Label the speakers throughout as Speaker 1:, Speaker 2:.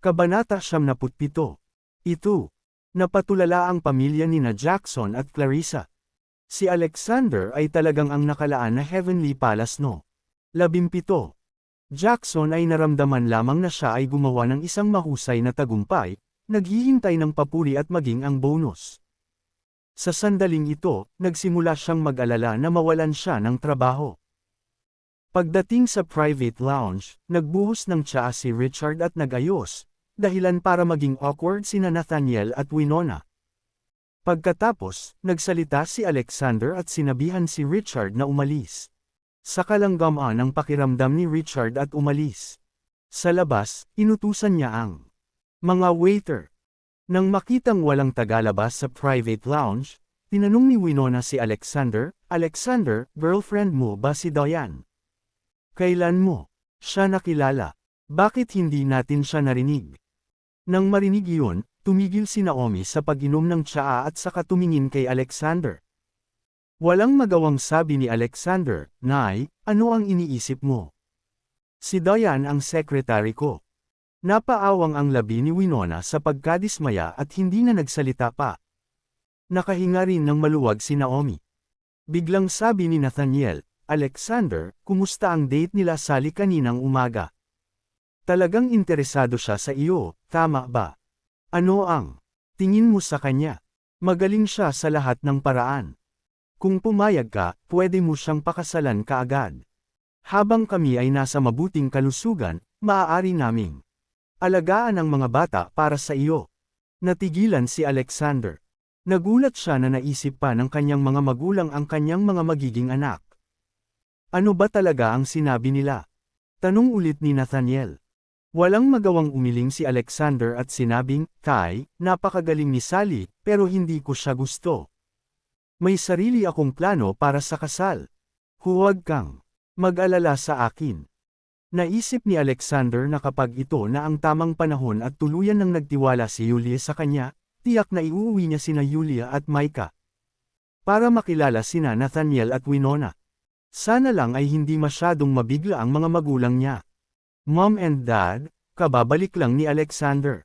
Speaker 1: Kabanata 77. Ito. Napatulala ang pamilya nina Jackson at Clarissa. Si Alexander ay talagang ang nakalaan na Heavenly Palace no. 17. Jackson ay naramdaman lamang na siya ay gumawa ng isang mahusay na tagumpay, naghihintay ng papuri at maging ang bonus. Sa sandaling ito, nagsimula siyang mag-alala na mawalan siya ng trabaho. Pagdating sa private lounge, nagbuhos ng tsaa si Richard at nag-ayos, dahilan para maging awkward sina Nathaniel at Winona. Pagkatapos, nagsalita si Alexander at sinabihan si Richard na umalis. Sa kalanggamaan ang pakiramdam ni Richard at umalis. Sa labas, inutusan niya ang mga waiter. Nang makitang walang tagalabas sa private lounge, tinanong ni Winona si Alexander, "Alexander, girlfriend mo ba si Diane? Kailan mo siya nakilala? Bakit hindi natin siya narinig?" Nang marinig iyon, tumigil si Naomi sa pag-inom ng tsaa at saka tumingin kay Alexander. Walang magawang sabi ni Alexander, "Nay, ano ang iniisip mo? Si Diane ang sekretary ko." Napaawang ang labi ni Winona sa pagkadismaya at hindi na nagsalita pa. Nakahinga rin ng maluwag si Naomi. Biglang sabi ni Nathaniel, "Alexander, kumusta ang date nila Sally kaninang umaga? Talagang interesado siya sa iyo, tama ba? Ano ang tingin mo sa kanya? Magaling siya sa lahat ng paraan. Kung pumayag ka, pwede mo siyang pakasalan kaagad. Habang kami ay nasa mabuting kalusugan, maaari naming alagaan ang mga bata para sa iyo." Natigilan si Alexander. Nagulat siya na naisip pa ng kanyang mga magulang ang kanyang mga magiging anak. Ano ba talaga ang sinabi nila? Tanong ulit ni Nathaniel. Walang magawang umiling si Alexander at sinabing, "Tay, napakagaling ni Sally, pero hindi ko siya gusto. May sarili akong plano para sa kasal. Huwag kang mag-alala sa akin." Naisip ni Alexander na kapag ito na ang tamang panahon at tuluyan nang nagtiwala si Julia sa kanya, tiyak na iuuwi niya sina Julia at Micah para makilala sina Nathaniel at Winona. Sana lang ay hindi masyadong mabigla ang mga magulang niya. Mom and Dad, kababalik lang ni Alexander.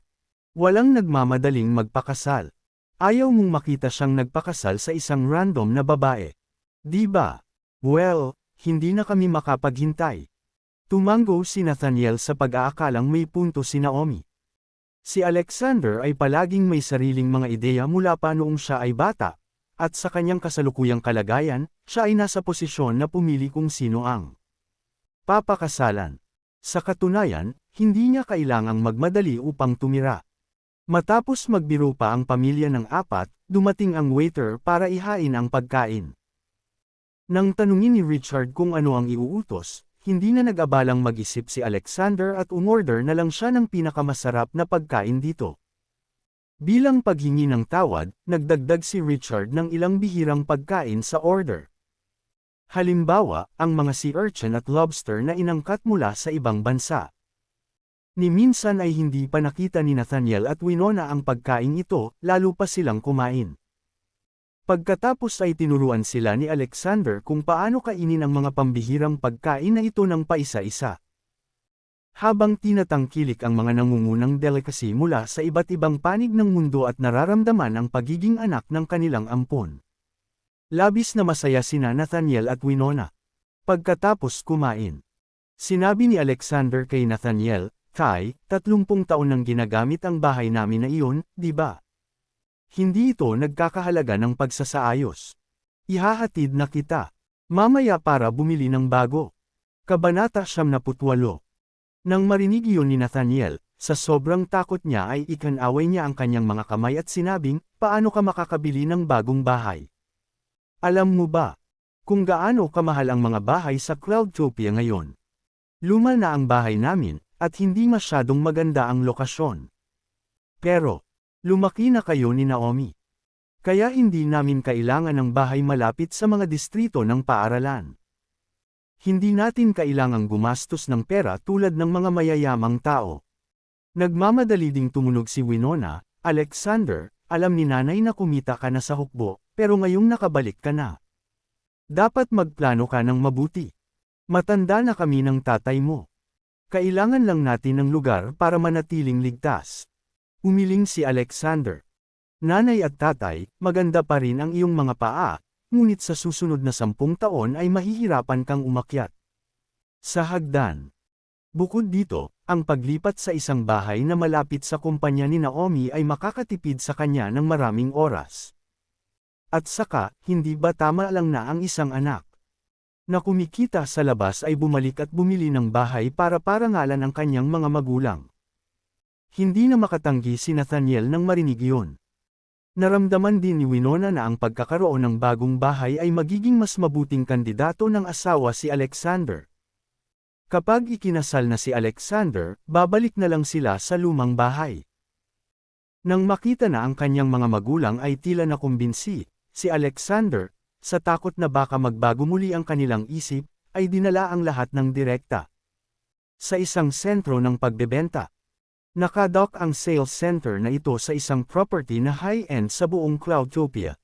Speaker 1: Walang nagmamadaling magpakasal. Ayaw mong makita siyang nagpakasal sa isang random na babae. Di ba? Well, hindi na kami makapaghintay. Tumango si Nathaniel sa pag-aakalang may punto si Naomi. Si Alexander ay palaging may sariling mga ideya mula pa noong siya ay bata, at sa kanyang kasalukuyang kalagayan, siya ay nasa posisyon na pumili kung sino ang papakasalan. Sa katunayan, hindi niya kailangang magmadali upang tumira. Matapos magbiro pa ang pamilya ng apat, dumating ang waiter para ihain ang pagkain. Nang tanungin ni Richard kung ano ang iuutos, hindi na nag-abalang mag-isip si Alexander at umorder na lang siya ng pinakamasarap na pagkain dito. Bilang paghingi ng tawad, nagdagdag si Richard ng ilang bihirang pagkain sa order. Halimbawa, ang mga sea urchin at lobster na inangkat mula sa ibang bansa. Ni minsan ay hindi pa nakita ni Nathaniel at Winona ang pagkain ito, lalo pa silang kumain. Pagkatapos ay tinuruan sila ni Alexander kung paano kainin ang mga pambihirang pagkain na ito ng paisa-isa. Habang tinatangkilik ang mga nangungunang delicacy mula sa iba't ibang panig ng mundo at nararamdaman ang pagiging anak ng kanilang ampon. Labis na masaya sina Nathaniel at Winona. Pagkatapos kumain, sinabi ni Alexander kay Nathaniel, "Tay, 30 taon nang ginagamit ang bahay namin na iyon, di ba? Hindi ito nagkakahalaga ng pagsasaayos. Ihahatid na kita mamaya para bumili ng bago." Kabanata 78. Nang marinig iyon ni Nathaniel, sa sobrang takot niya ay ikinaway niya ang kanyang mga kamay at sinabing, "Paano ka makakabili ng bagong bahay? Alam mo ba kung gaano kamahal ang mga bahay sa Cloudtopia ngayon? Luma na ang bahay namin, at hindi masyadong maganda ang lokasyon. Pero, lumaki na kayo ni Naomi. Kaya hindi namin kailangan ng bahay malapit sa mga distrito ng paaralan. Hindi natin kailangang gumastos ng pera tulad ng mga mayayamang tao." Nagmamadali ding tumunog si Winona, "Alexander, alam ni nanay na kumita ka na sa hukbo, pero ngayong nakabalik ka na. Dapat magplano ka ng mabuti. Matanda na kami ng tatay mo. Kailangan lang natin ng lugar para manatiling ligtas. Umiling si Alexander. Nanay at tatay, maganda pa rin ang iyong mga paa, ngunit sa susunod na 10 taon ay mahihirapan kang umakyat. Sa hagdan. Bukod dito, ang paglipat sa isang bahay na malapit sa kumpanya ni Naomi ay makakatipid sa kanya ng maraming oras. At saka, hindi ba tama lang na ang isang anak na kumikita sa labas ay bumalik at bumili ng bahay para parangalan ang kanyang mga magulang? Hindi na makatanggi si Nathaniel nang marinig iyon. Naramdaman din ni Winona na ang pagkakaroon ng bagong bahay ay magiging mas mabuting kandidato ng asawa si Alexander. Kapag ikinasal na si Alexander, babalik na lang sila sa lumang bahay. Nang makita na ang kanyang mga magulang ay tila nakumbinsi, si Alexander, sa takot na baka magbago muli ang kanilang isip, ay dinala ang lahat ng direkta sa isang sentro ng pagbebenta. Nakadock ang sales center na ito sa isang property na high-end sa buong Cloudtopia.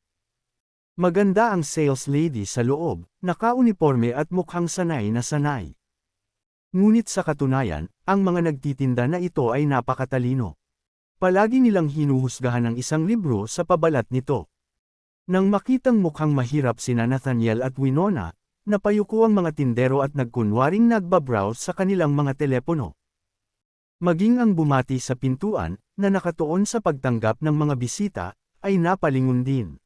Speaker 1: Maganda ang sales lady sa loob, naka-uniforme at mukhang sanay na sanay. Ngunit sa katunayan, ang mga nagtitinda na ito ay napakatalino. Palagi nilang hinuhusgahan ang isang libro sa pabalat nito. Nang makitang mukhang mahirap sina Nathaniel at Winona, napayuko ang mga tindero at nagkunwaring nagbabrowse sa kanilang mga telepono. Maging ang bumati sa pintuan, na nakatuon sa pagtanggap ng mga bisita, ay napalingon din.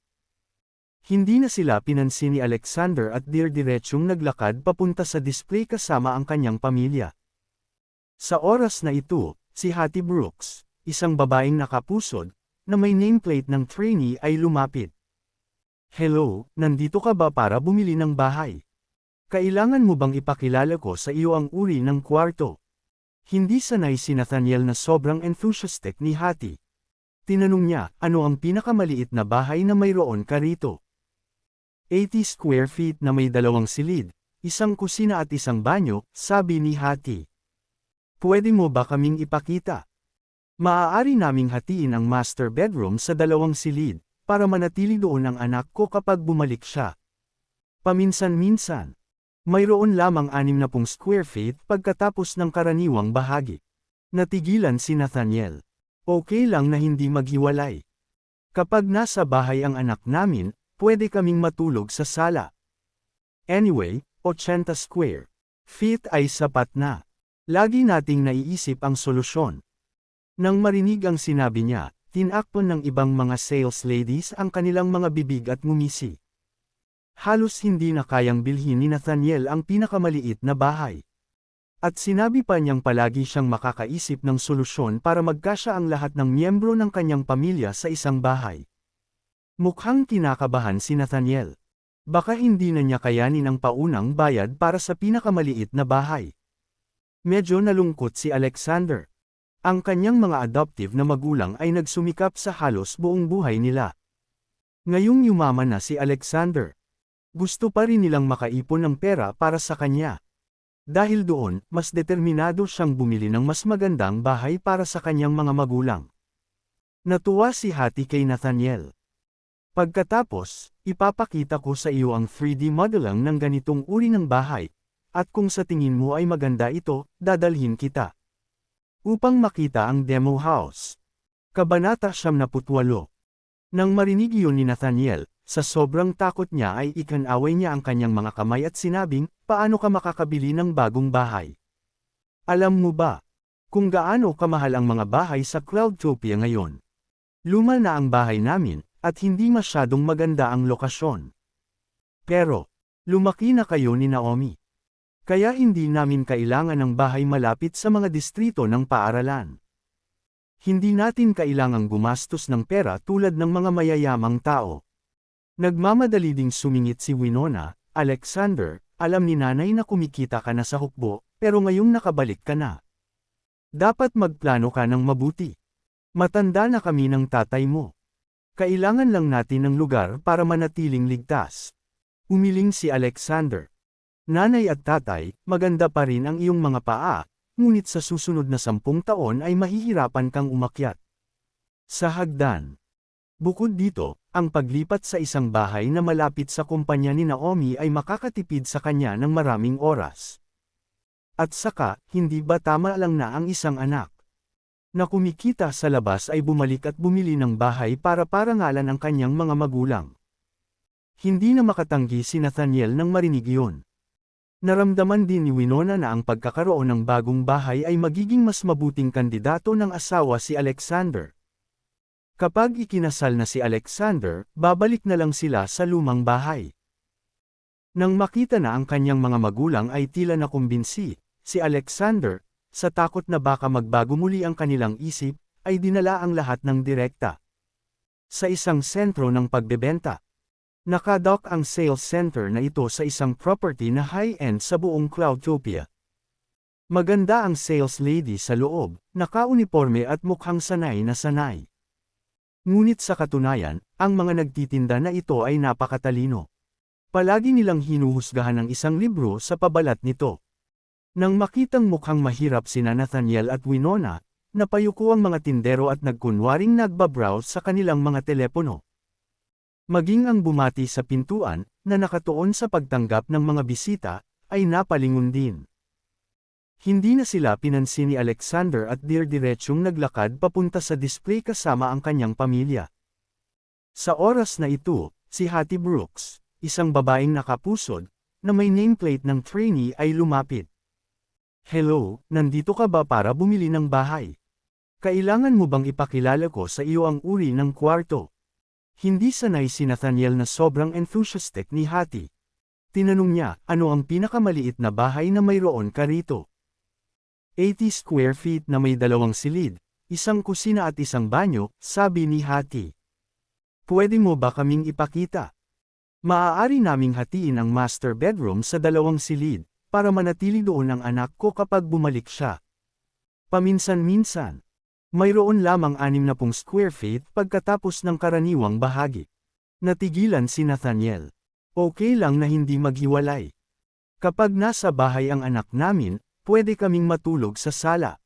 Speaker 1: Hindi na sila pinansin ni Alexander at diretsyong naglakad papunta sa display kasama ang kanyang pamilya. Sa oras na ito, si Hattie Brooks, isang babaeng nakapusod, na may nameplate ng trainee ay lumapit. "Hello, nandito ka ba para bumili ng bahay? Kailangan mo bang ipakilala ko sa iyo ang uri ng kwarto?" Hindi sanay si Nathaniel na sobrang enthusiastic ni Hattie. Tinanong niya, ano ang pinakamaliit na bahay na mayroon ka rito? 80 square feet na may 2 silid, isang kusina at isang banyo, sabi ni Hattie. Pwede mo ba kaming ipakita? Maaari naming hatiin ang master bedroom sa 2 silid, para manatili doon ang anak ko kapag bumalik siya. Paminsan-minsan. Mayroon lamang 60 square feet pagkatapos ng karaniwang bahagi. Natigilan si Nathaniel. Okay lang na hindi maghiwalay. Kapag nasa bahay ang anak namin, pwede kaming matulog sa sala. Anyway, 80 square feet ay sapat na. Lagi nating naiisip ang solusyon. Nang marinig ang sinabi niya, tinakpan ng ibang mga sales ladies ang kanilang mga bibig at ngumisi. Halos hindi na kayang bilhin ni Nathaniel ang pinakamaliit na bahay. At sinabi pa niyang palagi siyang makakaisip ng solusyon para magkasya ang lahat ng miyembro ng kanyang pamilya sa isang bahay. Mukhang kinakabahan si Nathaniel. Baka hindi na niya kayanin ang paunang bayad para sa pinakamaliit na bahay. Medyo nalungkot si Alexander. Ang kanyang mga adoptive na magulang ay nagsumikap sa halos buong buhay nila. Ngayong yumaman na si Alexander. Gusto pa rin nilang makaipon ng pera para sa kanya. Dahil doon, mas determinado siyang bumili ng mas magandang bahay para sa kanyang mga magulang. Natuwa si Hattie kay Nathaniel. Pagkatapos, ipapakita ko sa iyo ang 3D modeling ng ganitong uri ng bahay, at kung sa tingin mo ay maganda ito, dadalhin kita. Upang makita ang demo house. Kabanata 78. Nang marinig iyon ni Nathaniel, sa sobrang takot niya ay ikanaway niya ang kanyang mga kamay at sinabing, paano ka makakabili ng bagong bahay? Alam mo ba, kung gaano kamahal ang mga bahay sa Cloudtopia ngayon? Luma na ang bahay namin, at hindi masyadong maganda ang lokasyon. Pero, lumaki na kayo ni Naomi. Kaya hindi namin kailangan ng bahay malapit sa mga distrito ng paaralan. Hindi natin kailangang gumastos ng pera tulad ng mga mayayamang tao. Nagmamadali ding sumingit si Winona. Alexander, alam ni nanay na kumikita ka na sa hukbo, pero ngayong nakabalik ka na. Dapat magplano ka ng mabuti. Matanda na kami ng tatay mo. Kailangan lang natin ng lugar para manatiling ligtas. Umiling si Alexander. Nanay at tatay, maganda pa rin ang iyong mga paa, ngunit sa susunod na 10 taon ay mahihirapan kang umakyat. Sa hagdan. Bukod dito, ang paglipat sa isang bahay na malapit sa kumpanya ni Naomi ay makakatipid sa kanya ng maraming oras. At saka, hindi ba tama lang na ang isang anak na kumikita sa labas ay bumalik at bumili ng bahay para parangalan ang kanyang mga magulang? Hindi na makatanggi si Nathaniel nang marinig iyon. Naramdaman din ni Winona na ang pagkakaroon ng bagong bahay ay magiging mas mabuting kandidato ng asawa si Alexander. Kapag ikinasal na si Alexander, babalik na lang sila sa lumang bahay. Nang makita na ang kanyang mga magulang ay tila nakumbinsi, si Alexander, sa takot na baka magbago muli ang kanilang isip, ay dinala ang lahat ng direkta sa isang sentro ng pagbebenta. Nakadock ang sales center na ito sa isang property na high-end sa buong Cloudtopia. Maganda ang sales lady sa loob, naka-uniforme at mukhang sanay na sanay. Ngunit sa katunayan, ang mga nagtitinda na ito ay napakatalino. Palagi nilang hinuhusgahan ang isang libro sa pabalat nito. Nang makitang mukhang mahirap sina Nathaniel at Winona, napayuko ang mga tindero at nagkunwaring nagbabrowse sa kanilang mga telepono. Maging ang bumati sa pintuan, na nakatuon sa pagtanggap ng mga bisita, ay napalingon din. Hindi na sila pinansin ni Alexander at dir-diretsyong naglakad papunta sa display kasama ang kanyang pamilya. Sa oras na ito, si Hattie Brooks, isang babaeng nakapusod, na may nameplate ng trainee ay lumapit. "Hello, nandito ka ba para bumili ng bahay? Kailangan mo bang ipakilala ko sa iyo ang uri ng kwarto?" Hindi sanay si Nathaniel na sobrang enthusiastic ni Hattie. Tinanong niya, ano ang pinakamaliit na bahay na mayroon ka rito? 80 square feet na may 2 silid, isang kusina at isang banyo, sabi ni Hattie. Pwede mo ba kaming ipakita? Maaari naming hatiin ang master bedroom sa 2 silid, para manatili doon ang anak ko kapag bumalik siya. Paminsan-minsan. Mayroon lamang 60 square feet pagkatapos ng karaniwang bahagi. Natigilan si Nathaniel. Okay lang na hindi maghiwalay. Kapag nasa bahay ang anak namin, pwede kaming matulog sa sala.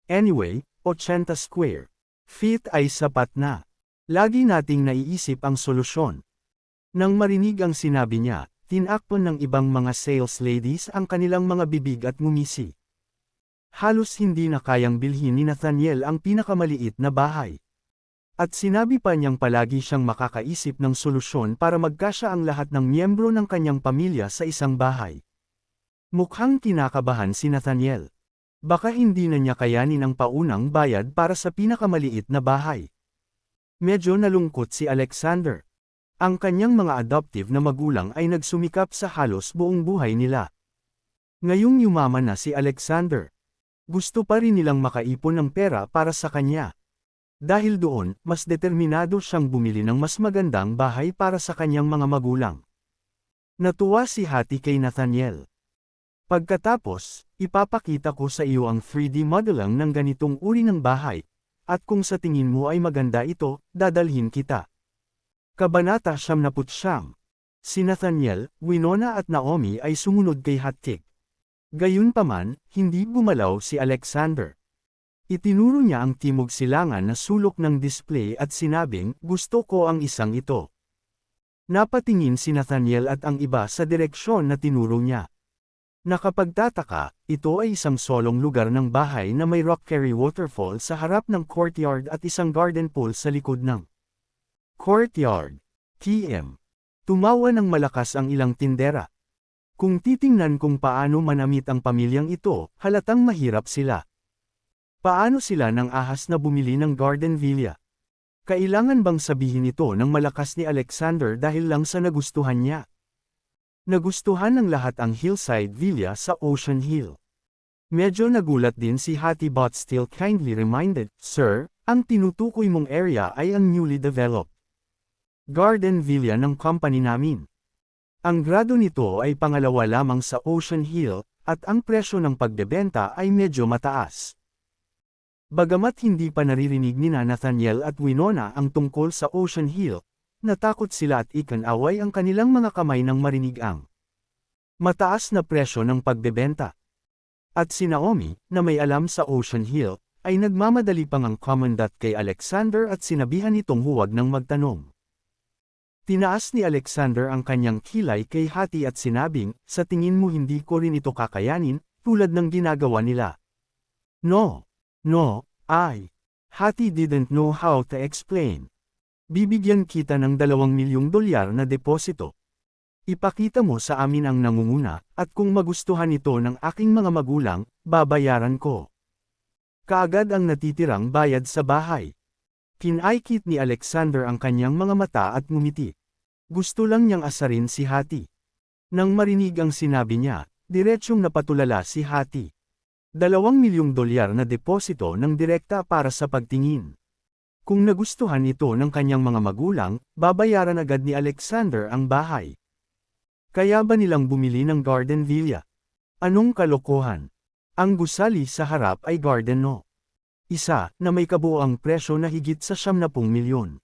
Speaker 1: Anyway, 80 square feet ay sapat na. Lagi nating naiisip ang solusyon. Nang marinig ang sinabi niya, tinakpan ng ibang mga sales ladies ang kanilang mga bibig at ngumisi. Halos hindi na kayang bilhin ni Nathaniel ang pinakamaliit na bahay. At sinabi pa niyang palagi siyang makakaisip ng solusyon para magkasya ang lahat ng miyembro ng kanyang pamilya sa isang bahay. Mukhang kinakabahan si Nathaniel. Baka hindi na niya kayanin ang paunang bayad para sa pinakamaliit na bahay. Medyo nalungkot si Alexander. Ang kanyang mga adoptive na magulang ay nagsumikap sa halos buong buhay nila. Ngayong yumaman na si Alexander, gusto pa rin nilang makaipon ng pera para sa kanya. Dahil doon, mas determinado siyang bumili ng mas magandang bahay para sa kanyang mga magulang. Natuwa si Hattie kay Nathaniel. Pagkatapos, ipapakita ko sa iyo ang 3D modeling ng ganitong uri ng bahay, at kung sa tingin mo ay maganda ito, dadalhin kita. Kabanata 79. Si Nathaniel, Winona at Naomi ay sumunod kay Hattie. Gayunpaman, hindi bumalaw si Alexander. Itinuro niya ang timog silangan na sulok ng display at sinabing, gusto ko ang isang ito. Napatingin si Nathaniel at ang iba sa direksyon na tinuro niya. Nakapagtataka, ito ay isang solong lugar ng bahay na may rock quarry waterfall sa harap ng courtyard at isang garden pool sa likod ng courtyard. TM. Tumawa ng malakas ang ilang tindera. Kung titingnan kung paano manamit ang pamilyang ito, halatang mahirap sila. Paano sila nang ahas na bumili ng garden villa? Kailangan bang sabihin ito ng malakas ni Alexander dahil lang sa nagustuhan niya? Nagustuhan ng lahat ang hillside villa sa Ocean Hill. Medyo nagulat din si Hattie but still kindly reminded, Sir, ang tinutukoy mong area ay ang newly developed garden villa ng company namin. Ang grado nito ay pangalawa lamang sa Ocean Hill, at ang presyo ng pagbebenta ay medyo mataas. Bagamat hindi pa naririnig ni Nathaniel at Winona ang tungkol sa Ocean Hill, natakot sila at ikan-away ang kanilang mga kamay nang marinig ang mataas na presyo ng pagbebenta. At si Naomi, na may alam sa Ocean Hill, ay nagmamadali pang ang commandant kay Alexander at sinabihan nitong huwag nang magtanong. Tinaas ni Alexander ang kanyang kilay kay Hattie at sinabing, sa tingin mo hindi ko rin ito kakayanin, tulad ng ginagawa nila. No. No, Hattie didn't know how to explain. Bibigyan kita ng $2 milyong na deposito. Ipakita mo sa amin ang nangunguna, at kung magustuhan ito ng aking mga magulang, babayaran ko. Kaagad ang natitirang bayad sa bahay. Kinaikit ni Alexander ang kanyang mga mata at ngumiti. Gusto lang niyang asarin si Hattie. Nang marinig ang sinabi niya, diretsyong napatulala si Hattie. $2 milyong na deposito ng direkta para sa pagtingin. Kung nagustuhan ito ng kanyang mga magulang, babayaran agad ni Alexander ang bahay. Kaya ba nilang bumili ng garden villa? Anong kalokohan? Ang gusali sa harap ay garden no. Isa, na may kabuoang presyo na higit sa 70 milyon.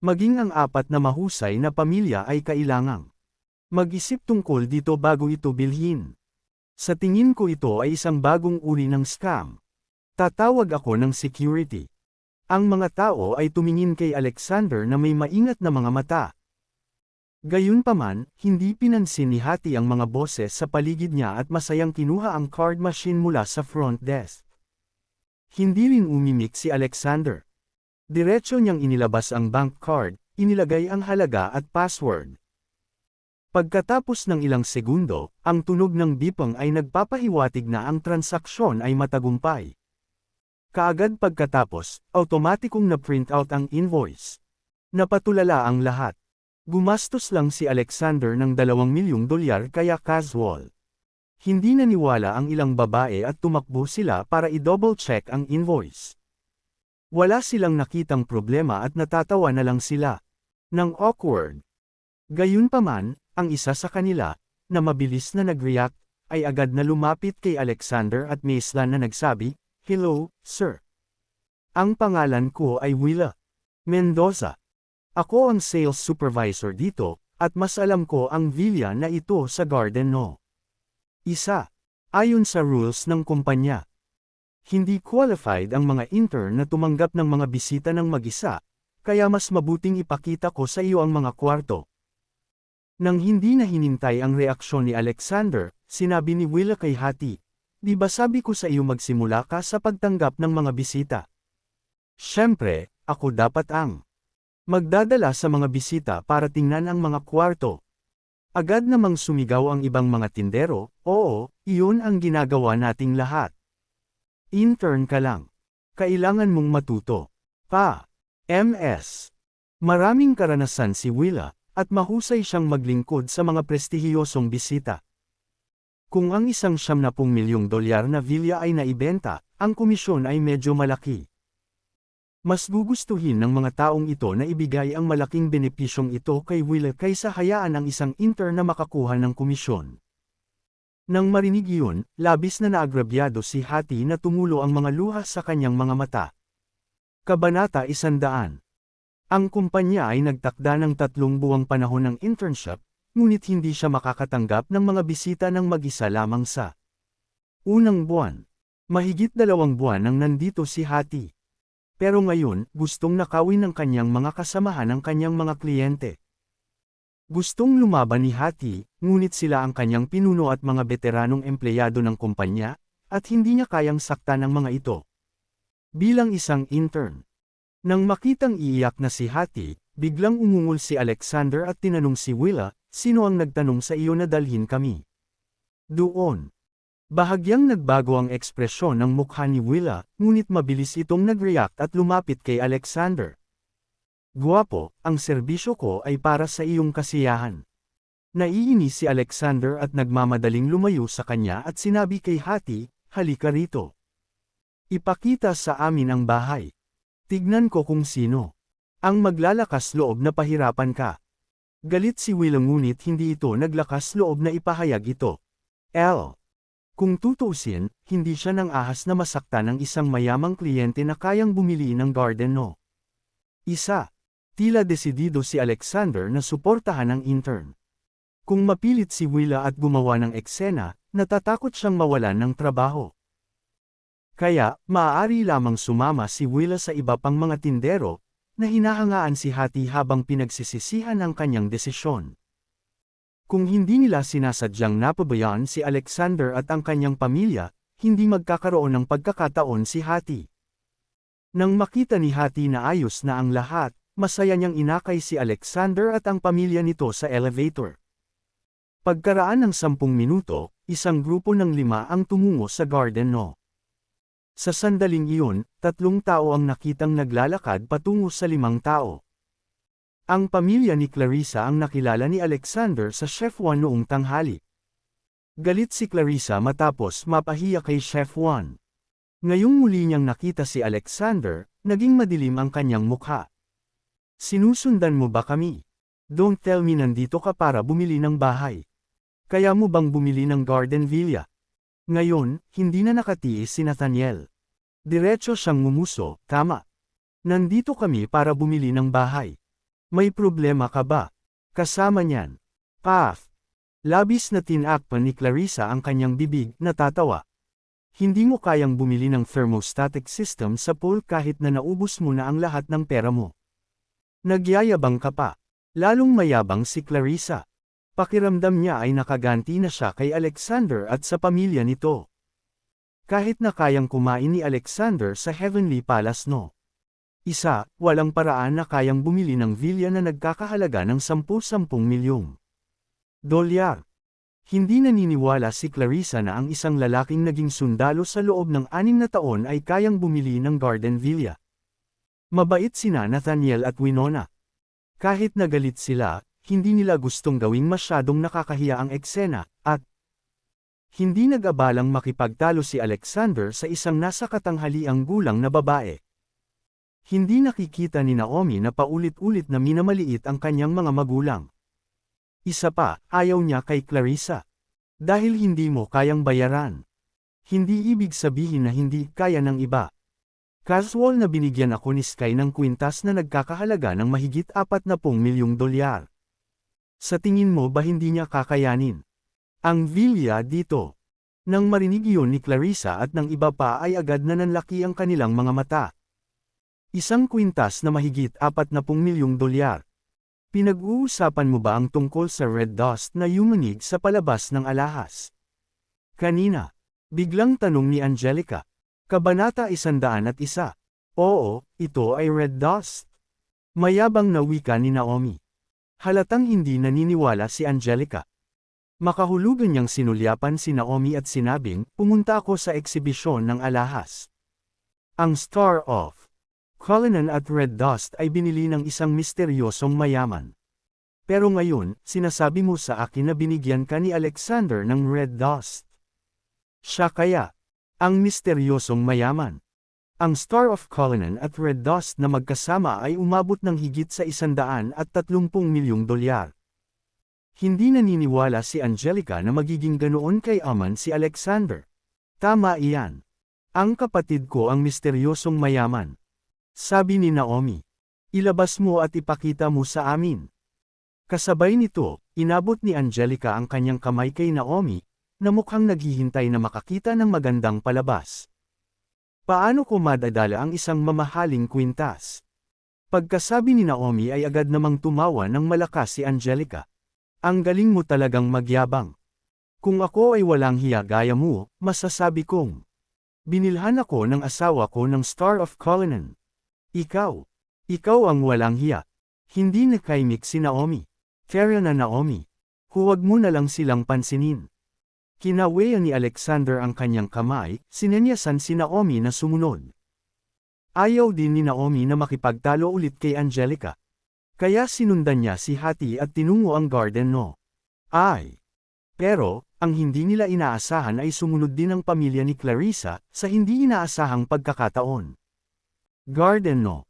Speaker 1: Maging ang 4 na mahusay na pamilya ay kailangang mag-isip tungkol dito bago ito bilhin. Sa tingin ko ito ay isang bagong uri ng scam. Tatawag ako ng security. Ang mga tao ay tumingin kay Alexander na may maingat na mga mata. Gayunpaman, hindi pinansin ni Hattie ang mga boses sa paligid niya at masayang kinuha ang card machine mula sa front desk. Hindi rin umimik si Alexander. Diretso niyang inilabas ang bank card, inilagay ang halaga at password. Pagkatapos ng ilang segundo, ang tunog ng bipang ay nagpapahiwatig na ang transaksyon ay matagumpay. Kaagad pagkatapos, automatikong na-print out ang invoice. Napatulala ang lahat. Gumastos lang si Alexander ng $2 milyong kaya casual. Hindi naniwala ang ilang babae at tumakbo sila para i-double check ang invoice. Wala silang nakitang problema at natatawa na lang sila. Nang awkward. Gayunpaman, ang isa sa kanila, na mabilis na nag-react, ay agad na lumapit kay Alexander at maislan na nagsabi, "Hello, sir. Ang pangalan ko ay Willa Mendoza. Ako ang sales supervisor dito, at mas alam ko ang villa na ito sa Garden No. 1. Ayon sa rules ng kumpanya. Hindi qualified ang mga intern na tumanggap ng mga bisita ng mag-isa, kaya mas mabuting ipakita ko sa iyo ang mga kwarto." Nang hindi na hinintay ang reaksyon ni Alexander, sinabi ni Willa kay Hattie, "Di ba sabi ko sa iyo magsimula ka sa pagtanggap ng mga bisita? Siyempre, ako dapat ang magdadala sa mga bisita para tingnan ang mga kwarto." Agad namang sumigaw ang ibang mga tindero, "Oo, iyon ang ginagawa nating lahat. Intern ka lang. Kailangan mong matuto." MS. Maraming karanasan si Willa, at mahusay siyang maglingkod sa mga prestihiyosong bisita. Kung ang isang $70 milyong na villa ay naibenta, ang komisyon ay medyo malaki. Mas gugustuhin ng mga taong ito na ibigay ang malaking benepisyong ito kay Willa kaysa hayaan ang isang intern na makakuha ng komisyon. Nang marinig iyon, labis na naagrabyado si Hattie na tumulo ang mga luha sa kanyang mga mata. Kabanata 100. Ang kumpanya ay nagtakda ng 3 buwang panahon ng internship, ngunit hindi siya makakatanggap ng mga bisita ng mag-isa lamang sa unang buwan. Mahigit 2 buwan nang nandito si Hattie. Pero ngayon, gustong nakawin ng kanyang mga kasamahan ang kanyang mga kliyente. Gustong lumaban ni Hattie, ngunit sila ang kanyang pinuno at mga veteranong empleyado ng kumpanya, at hindi niya kayang saktan ang mga ito. Bilang isang intern. Nang makitang iiyak na si Hattie, biglang umungol si Alexander at tinanong si Willa, "Sino ang nagtanong sa iyo na dalhin kami?" Doon. Bahagyang nagbago ang ekspresyon ng mukha ni Willa, ngunit mabilis itong nag-react at lumapit kay Alexander. "Guwapo, ang serbisyo ko ay para sa iyong kasiyahan." Naiinis si Alexander at nagmamadaling lumayo sa kanya at sinabi kay Hattie, "Halika rito. Ipakita sa amin ang bahay. Tignan ko kung sino ang maglalakas loob na pahirapan ka." Galit si Willa ngunit hindi ito naglakas loob na ipahayag ito. Kung tutuusin, hindi siya nang ahas na masaktan ng isang mayamang kliyente na kayang bumili ng Garden No. 1. Tila desidido si Alexander na suportahan ang intern. Kung mapilit si Willa at gumawa ng eksena, natatakot siyang mawalan ng trabaho. Kaya, maaari lamang sumama si Willa sa iba pang mga tindero, na hinahangaan si Hattie habang pinagsisisihan ang kanyang desisyon. Kung hindi nila sinasadyang napabayaan si Alexander at ang kanyang pamilya, hindi magkakaroon ng pagkakataon si Hattie. Nang makita ni Hattie na ayos na ang lahat, masaya niyang inakay si Alexander at ang pamilya nito sa elevator. Pagkaraan ng 10 minuto, isang grupo ng 5 ang tumungo sa garden no. Sa sandaling iyon, 3 tao ang nakitang naglalakad patungo sa 5 tao. Ang pamilya ni Clarissa ang nakilala ni Alexander sa Chef Juan noong tanghali. Galit si Clarissa matapos mapahiya kay Chef Juan. Ngayong muli niyang nakita si Alexander, naging madilim ang kanyang mukha. Sinusundan mo ba kami? Don't tell me nandito ka para bumili ng bahay. Kaya mo bang bumili ng garden villa? Ngayon, hindi na nakatiis si Nathaniel. Diretso siyang ngumuso, tama. Nandito kami para bumili ng bahay. May problema ka ba? Kasama niyan. Path. Labis na tinakpan ni Clarissa ang kanyang bibig, natatawa. Hindi mo kayang bumili ng thermostatic system sa pool kahit na naubos mo na ang lahat ng pera mo. Nagyayabang ka pa. Lalong mayabang si Clarissa. Pakiramdam niya ay nakaganti na siya kay Alexander at sa pamilya nito. Kahit na kayang kumain ni Alexander sa Heavenly Palace no. Walang paraan na kayang bumili ng villa na nagkakahalaga ng 10 milyong dolyar. Hindi naniniwala si Clarissa na ang isang lalaking naging sundalo sa loob ng 6 na taon ay kayang bumili ng garden villa. Mabait sina Nathaniel at Winona. Kahit nagalit sila, hindi nila gustong gawing masyadong nakakahiya ang eksena, at hindi nag-abalang makipagtalo si Alexander sa isang nasa katanghaliang gulang na babae. Hindi nakikita ni Naomi na paulit-ulit na minamaliit ang kanyang mga magulang. Isa pa, ayaw niya kay Clarissa. Dahil hindi mo kayang bayaran. Hindi ibig sabihin na hindi kaya ng iba. Casual na binigyan ako ni Sky ng kwintas na nagkakahalaga ng mahigit 40 milyong dolyar. Sa tingin mo ba hindi niya kakayanin ang villa dito? Nang marinig iyon ni Clarissa at ng iba pa ay agad na nanlaki ang kanilang mga mata. Isang kwintas na mahigit 40 milyong dolyar. Pinag-uusapan mo ba ang tungkol sa red dust na yumanig sa palabas ng alahas? Kanina. Biglang tanong ni Angelica. Kabanata 101. Oo, ito ay red dust. Mayabang na wika ni Naomi. Halatang hindi naniniwala si Angelica. Makahulugan niyang sinulyapan si Naomi at sinabing, pumunta ako sa eksibisyon ng alahas. Ang Star of Cullinan at Red Dust ay binili ng isang misteryosong mayaman. Pero ngayon, sinasabi mo sa akin na binigyan ka ni Alexander ng Red Dust. Siya kaya ang misteryosong mayaman. Ang Star of Cullinan at Red Dust na magkasama ay umabot ng higit sa 130 milyong dolyar. Hindi naniniwala si Angelica na magiging ganoon kay Aman si Alexander. Tama iyan. Ang kapatid ko ang misteryosong mayaman. Sabi ni Naomi. Ilabas mo at ipakita mo sa amin. Kasabay nito, inabot ni Angelica ang kanyang kamay kay Naomi, na mukhang naghihintay na makakita ng magandang palabas. Paano ko madadala ang isang mamahaling kwintas? Pagkasabi ni Naomi ay agad namang tumawa ng malakas si Angelica. Ang galing mo talagang magyabang. Kung ako ay walang hiya gaya mo, masasabi kong binilhan ako ng asawa ko ng Star of Cullinan. Ikaw ang walang hiya. Hindi nakaimik si Naomi. Kaya na Naomi. Huwag mo na lang silang pansinin. Kinawayan ni Alexander ang kanyang kamay, sinenyasan si Naomi na sumunod. Ayaw din ni Naomi na makipagtalo ulit kay Angelica. Kaya sinundan niya si Hattie at tinungo ang garden no. Pero, ang hindi nila inaasahan ay sumunod din ang pamilya ni Clarissa, sa hindi inaasahang pagkakataon. Garden no.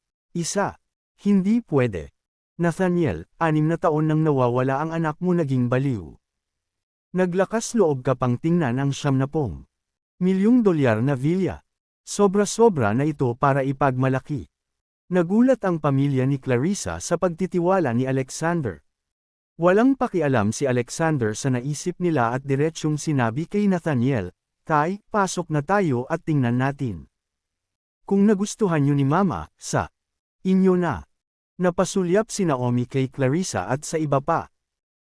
Speaker 1: Hindi pwede. Nathaniel, 6 na taon nang nawawala ang anak mo naging baliw. Naglakas loob ka pang tingnan ang 70 milyong dolyar na villa. Sobra-sobra na ito para ipagmalaki. Nagulat ang pamilya ni Clarissa sa pagtitiwala ni Alexander. Walang pakialam si Alexander sa naisip nila at diretsyong sinabi kay Nathaniel, Tay, pasok na tayo at tingnan natin. Kung nagustuhan niyo ni Mama, sa inyo na. Napasulyap si Naomi kay Clarissa at sa iba pa.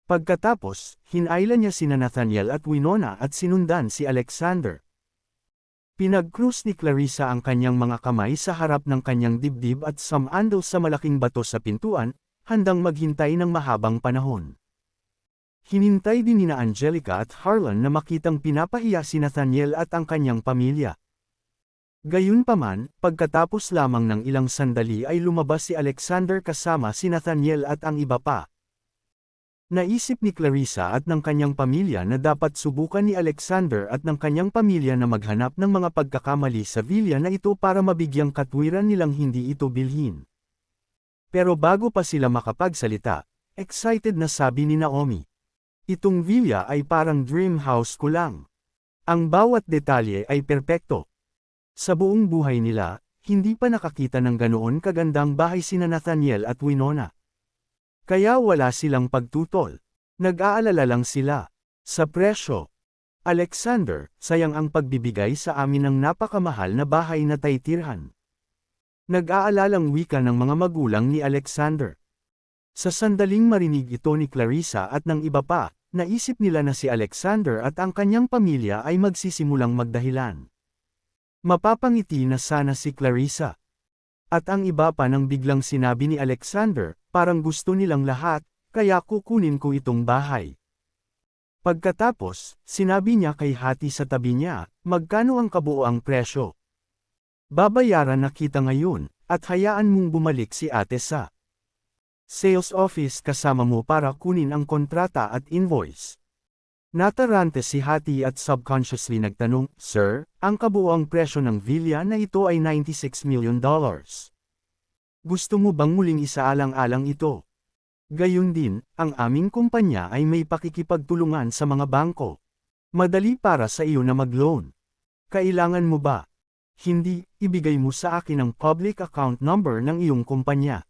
Speaker 1: Pagkatapos, hinailan niya sina Nathaniel at Winona at sinundan si Alexander. Pinag-krus ni Clarissa ang kanyang mga kamay sa harap ng kanyang dibdib at sumandal sa malaking bato sa pintuan, handang maghintay ng mahabang panahon. Hinintay din nina Angelica at Harlan na makitang pinapahiya si Nathaniel at ang kanyang pamilya. Gayunpaman, pagkatapos lamang ng ilang sandali ay lumabas si Alexander kasama si Nathaniel at ang iba pa. Naisip ni Clarissa at ng kanyang pamilya na dapat subukan ni Alexander at ng kanyang pamilya na maghanap ng mga pagkakamali sa villa na ito para mabigyang katwiran nilang hindi ito bilhin. Pero bago pa sila makapagsalita, excited na sabi ni Naomi, "Itong villa ay parang dream house ko lang. Ang bawat detalye ay perpekto. Sa buong buhay nila, hindi pa nakakita ng ganoon kagandang bahay sina Nathaniel at Winona. Kaya wala silang pagtutol. Nag-aalala lang sila. Sa presyo. Alexander, sayang ang pagbibigay sa amin ng napakamahal na bahay na taytirhan." Nag-aalalang wika ng mga magulang ni Alexander. Sa sandaling marinig ito ni Clarissa at ng iba pa, naisip nila na si Alexander at ang kanyang pamilya ay magsisimulang magdahilan. Mapapangiti na sana si Clarissa. At ang iba pa nang biglang sinabi ni Alexander, parang gusto nilang lahat, kaya kukunin ko itong bahay. Pagkatapos, sinabi niya kay Hattie sa tabi niya, magkano ang kabuoang presyo? Babayaran na kita ngayon, at hayaan mong bumalik si ate sa sales office kasama mo para kunin ang kontrata at invoice. Natarante si Hattie at subconsciously nagtanong, "Sir, ang kabuoang presyo ng villa na ito ay $96 million. Gusto mo bang muling isaalang-alang ito? Gayun din, ang aming kumpanya ay may pakikipagtulungan sa mga bangko. Madali para sa iyo na mag-loan. Kailangan mo ba? Hindi, ibigay mo sa akin ang public account number ng iyong kumpanya."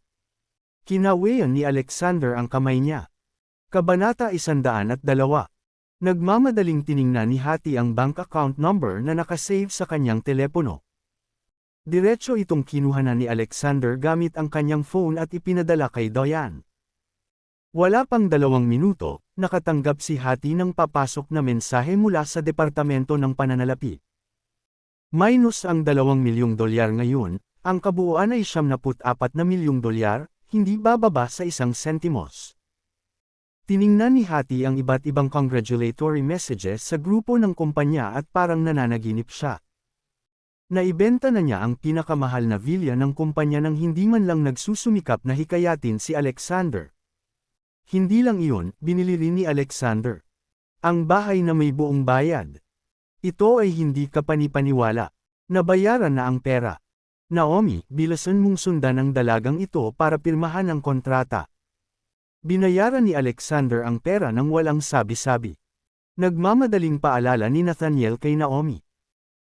Speaker 1: Kinawayan ni Alexander ang kamay niya. Kabanata 102. Nagmamadaling tiningnan ni Hattie ang bank account number na nakasave sa kanyang telepono. Diretso itong kinuha na ni Alexander gamit ang kanyang phone at ipinadala kay Diane. Wala pang 2 minuto, nakatanggap si Hattie ng papasok na mensahe mula sa Departamento ng Pananalapi. Minus ang $2 milyong ngayon, ang kabuuan ay $74 na milyong, hindi bababa sa 1 sentimos. Tiningnan ni Hattie ang iba't ibang congratulatory messages sa grupo ng kumpanya at parang nananaginip siya. Naibenta na niya ang pinakamahal na villa ng kumpanya nang hindi man lang nagsusumikap na hikayatin si Alexander. Hindi lang iyon, binili rin ni Alexander ang bahay na may buong bayad. Ito ay hindi kapanipaniwala. Nabayaran na ang pera. Naomi, bilasan mong sundan ang dalagang ito para pirmahan ang kontrata. Binayaran ni Alexander ang pera nang walang sabi-sabi. Nagmamadaling paalala ni Nathaniel kay Naomi.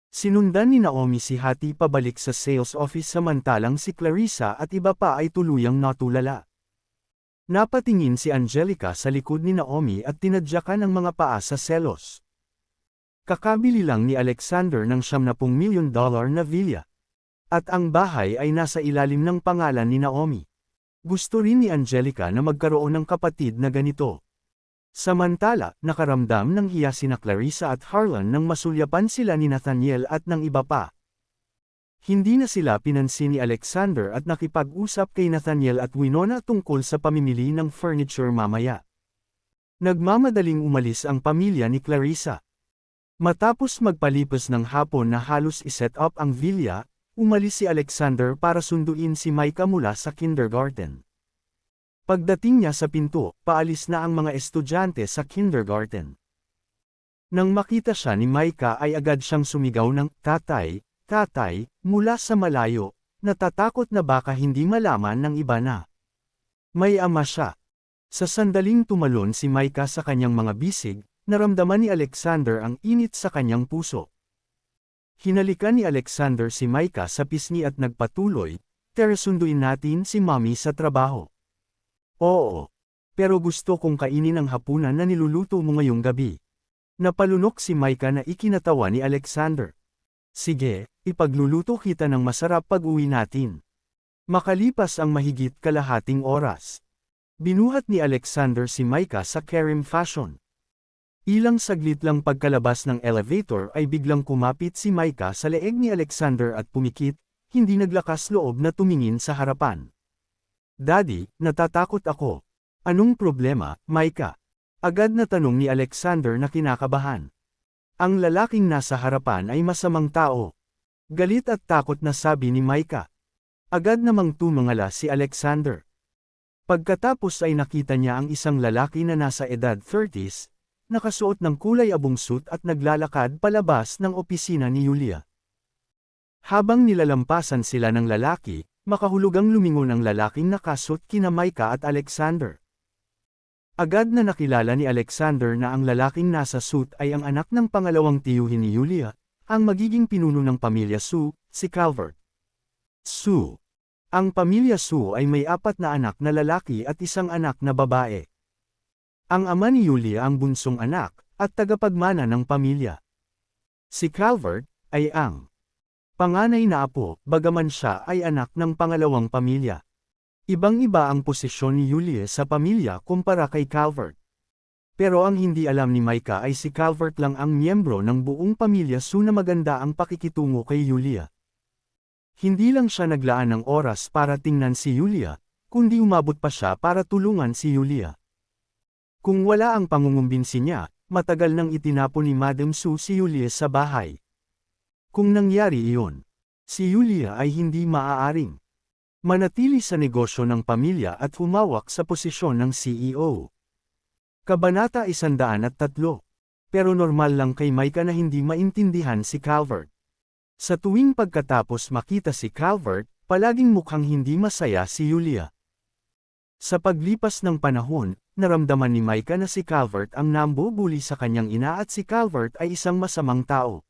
Speaker 1: Sinundan ni Naomi si Hattie pabalik sa sales office samantalang si Clarissa at iba pa ay tuluyang natulala. Napatingin si Angelica sa likod ni Naomi at tinadyakan ang mga paa sa selos. Kakabili lang ni Alexander ng $70 million na villa. At ang bahay ay nasa ilalim ng pangalan ni Naomi. Gusto rin ni Angelica na magkaroon ng kapatid na ganito. Samantala, nakaramdam ng hiya sina Clarissa at Harlan nang masulyapan sila ni Nathaniel at ng iba pa. Hindi na sila pinansin ni Alexander at nakipag-usap kay Nathaniel at Winona tungkol sa pamimili ng furniture mamaya. Nagmamadaling umalis ang pamilya ni Clarissa. Matapos magpalipas ng hapon na halos iset up ang villa, umalis si Alexander para sunduin si Micah mula sa kindergarten. Pagdating niya sa pinto, paalis na ang mga estudyante sa kindergarten. Nang makita siya ni Micah ay agad siyang sumigaw ng, "Tatay, tatay," mula sa malayo, natatakot na baka hindi malaman ng iba na may ama siya. Sa sandaling tumalon si Micah sa kanyang mga bisig, naramdaman ni Alexander ang init sa kanyang puso. Hinalikan ni Alexander si Micah sa pisngi at nagpatuloy, "Tara sunduin natin si Mommy sa trabaho." "Oo. Pero gusto kong kainin ang hapunan na niluluto mo ngayong gabi." Napalunok si Micah na ikinatawa ni Alexander. "Sige, ipagluluto kita ng masarap pag-uwi natin." Makalipas ang mahigit kalahating oras. Binuhat ni Alexander si Micah sa Karim fashion. Ilang saglit lang pagkalabas ng elevator ay biglang kumapit si Micah sa leeg ni Alexander at pumikit, hindi naglakas loob na tumingin sa harapan. Daddy, natatakot ako. Anong problema, Micah? Agad na tanong ni Alexander na kinakabahan. Ang lalaking nasa harapan ay masamang tao. Galit at takot na sabi ni Micah. Agad namang tumangala si Alexander. Pagkatapos ay nakita niya ang isang lalaki na nasa edad 30s, nakasuot ng kulay abong suit at naglalakad palabas ng opisina ni Yulia. Habang nilalampasan sila ng lalaki, makahulugang lumingon ang lalaking nakasuot kina Micah at Alexander. Agad na nakilala ni Alexander na ang lalaking nasa suit ay ang anak ng pangalawang tiyuhin ni Yulia, ang magiging pinuno ng pamilya Su, si Calvert. Su. Ang pamilya Su ay may 4 na anak na lalaki at isang anak na babae. Ang ama ni Yulia ang bunsong anak, at tagapagmana ng pamilya. Si Calvert, ay ang panganay na apo, bagaman siya ay anak ng pangalawang pamilya. Ibang-iba ang posisyon ni Yulia sa pamilya kumpara kay Calvert. Pero ang hindi alam ni Micah ay si Calvert lang ang miyembro ng buong pamilya Su na maganda ang pakikitungo kay Yulia. Hindi lang siya naglaan ng oras para tingnan si Yulia, kundi umabot pa siya para tulungan si Yulia. Kung wala ang pangungumbinsi niya, matagal nang itinapon ni Madam Su si Yulia sa bahay. Kung nangyari iyon, si Yulia ay hindi maaaring manatili sa negosyo ng pamilya at humawak sa posisyon ng CEO. Kabanata 103. Pero normal lang kay Micah na hindi maintindihan si Calvert. Sa tuwing pagkatapos makita si Calvert, palaging mukhang hindi masaya si Yulia. Sa paglipas ng panahon, naramdaman ni Micah na si Calvert ang nambubuli sa kanyang ina at si Calvert ay isang masamang tao.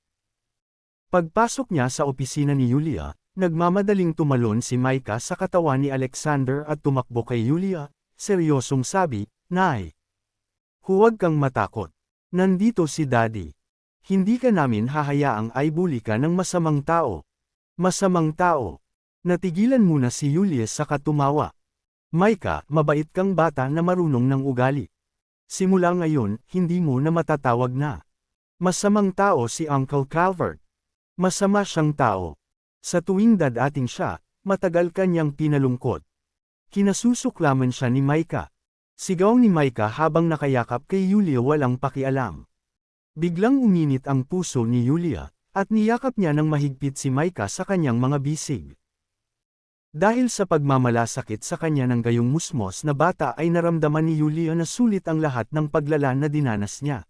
Speaker 1: Pagpasok niya sa opisina ni Yulia, nagmamadaling tumalon si Micah sa katawan ni Alexander at tumakbo kay Yulia, seryosong sabi, "Nay, huwag kang matakot. Nandito si Daddy. Hindi ka namin hahayaang ay bully ka ng masamang tao." Masamang tao. Natigilan muna si Yulia sa katumawa. Micah, mabait kang bata na marunong ng ugali. Simula ngayon, hindi mo na matatawag na masamang tao si Uncle Calvert. Masama siyang tao. Sa tuwing dadating siya, matagal kanyang pinalungkot. Kinasusuklaman siya ni Micah. Sigaw ni Micah habang nakayakap kay Yulia walang pakialam. Biglang uminit ang puso ni Yulia, at niyakap niya ng mahigpit si Micah sa kanyang mga bisig. Dahil sa pagmamalasakit sa kanya ng gayong musmos na bata ay naramdaman ni Yulia na sulit ang lahat ng paglala na dinanas niya.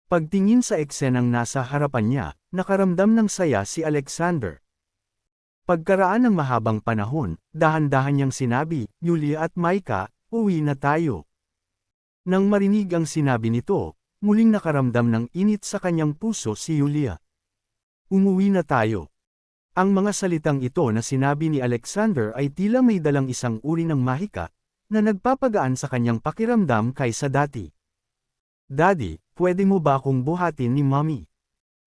Speaker 1: Pagtingin sa eksenang nasa harapan niya, nakaramdam ng saya si Alexander. Pagkaraan ng mahabang panahon, dahan-dahan niyang sinabi, "Yulia at Micah, uwi na tayo." Nang marinig ang sinabi nito, muling nakaramdam ng init sa kanyang puso si Yulia. "Umuwi na tayo." Ang mga salitang ito na sinabi ni Alexander ay tila may dalang isang uri ng mahika, na nagpapagaan sa kanyang pakiramdam kaysa dati. "Daddy, pwede mo ba akong buhatin ni Mommy?"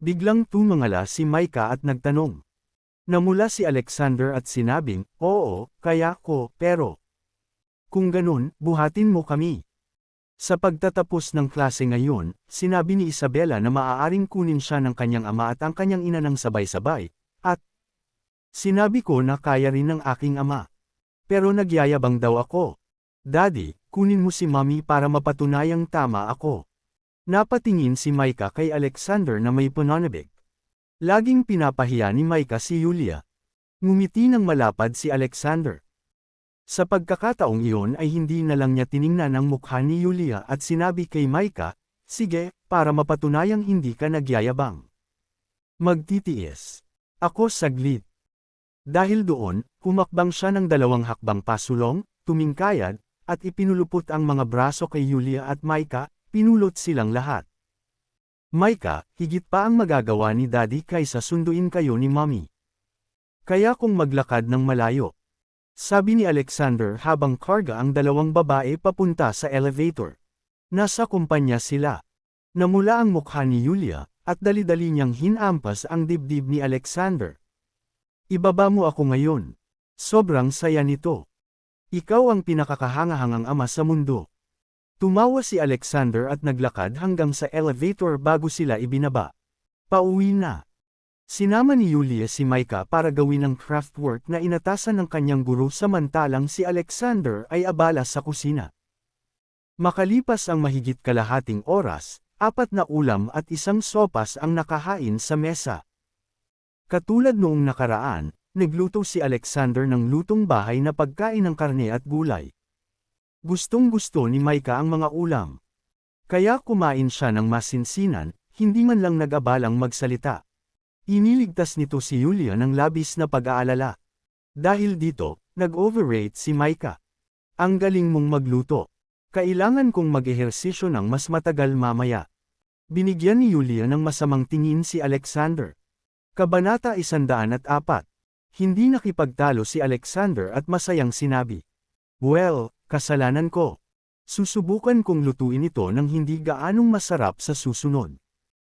Speaker 1: Biglang tumangala si Micah at nagtanong. Namula si Alexander at sinabing, "Oo, kaya ko, pero kung ganun, buhatin mo kami." Sa pagtatapos ng klase ngayon, sinabi ni Isabella na maaaring kunin siya ng kanyang ama at ang kanyang ina ng sabay-sabay, at sinabi ko na kaya rin ng aking ama. Pero nagyayabang daw ako. "Daddy, kunin mo si Mommy para mapatunayang tama ako." Napatingin si Micah kay Alexander na may pananabik. Laging pinapahiya ni Micah si Yulia. Ngumiti ng malapad si Alexander. Sa pagkakataong iyon ay hindi na lang niya tiningnan ang mukha ni Yulia at sinabi kay Micah, "Sige, para mapatunayang hindi ka nagyayabang. Magtitiis ako saglit." Dahil doon, humakbang siya ng 2 hakbang pasulong, tumingkayad, at ipinulupot ang mga braso kay Yulia at Micah, pinulot silang lahat. "Micah, higit pa ang magagawa ni Daddy kaysa sunduin kayo ni Mommy. Kaya kung maglakad ng malayo," sabi ni Alexander habang karga ang 2 babae papunta sa elevator. Nasa kumpanya sila. Namula ang mukha ni Yulia, at dali-dali niyang hinampas ang dibdib ni Alexander. "Ibaba mo ako ngayon. Sobrang saya nito." Ikaw ang pinakakahangahangang ama sa mundo. Tumawa si Alexander at naglakad hanggang sa elevator bago sila ibinaba. Pauwi na. Sinama ni Yulia si Micah para gawin ang craft work na inatasan ng kanyang guro samantalang si Alexander ay abala sa kusina. Makalipas ang mahigit kalahating oras, 4 na ulam at isang sopas ang nakahain sa mesa. Katulad noong nakaraan, nagluto si Alexander ng lutong bahay na pagkain ng karne at gulay. Gustong-gusto ni Micah ang mga ulam. Kaya kumain siya ng masinsinan, hindi man lang nag-abalang magsalita. Iniligtas nito si Yulia ng labis na pag-aalala. Dahil dito, nag-overrate si Micah. Ang galing mong magluto. Kailangan kong mag-ehersisyo ng mas matagal mamaya. Binigyan ni Yulia ng masamang tingin si Alexander. Kabanata 104. Hindi nakipagtalo si Alexander at masayang sinabi. Well, kasalanan ko. Susubukan kong lutuin ito ng hindi gaanong masarap sa susunod.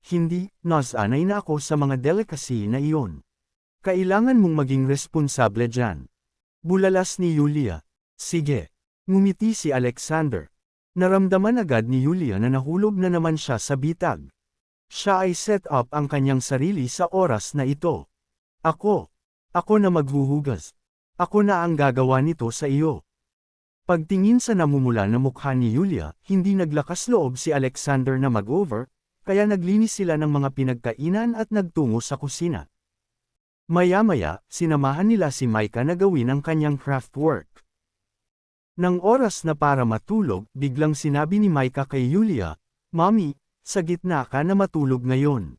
Speaker 1: Hindi, nasanay na ako sa mga delicacy na iyon. Kailangan mong maging responsable dyan. Bulalas ni Yulia. Sige. Ngumiti si Alexander. Naramdaman agad ni Yulia na nahulog na naman siya sa bitag. Siya ay set up ang kanyang sarili sa oras na ito. Ako na maghuhugas. Ako na ang gagawa nito sa iyo. Pagtingin sa namumula na mukha ni Yulia, hindi naglakas loob si Alexander na mag-over, kaya naglinis sila ng mga pinagkainan at nagtungo sa kusina. Maya-maya, sinamahan nila si Micah na gawin ang kanyang craft work. Nang oras na para matulog, biglang sinabi ni Micah kay Yulia, Mommy, sa gitna ka na matulog ngayon.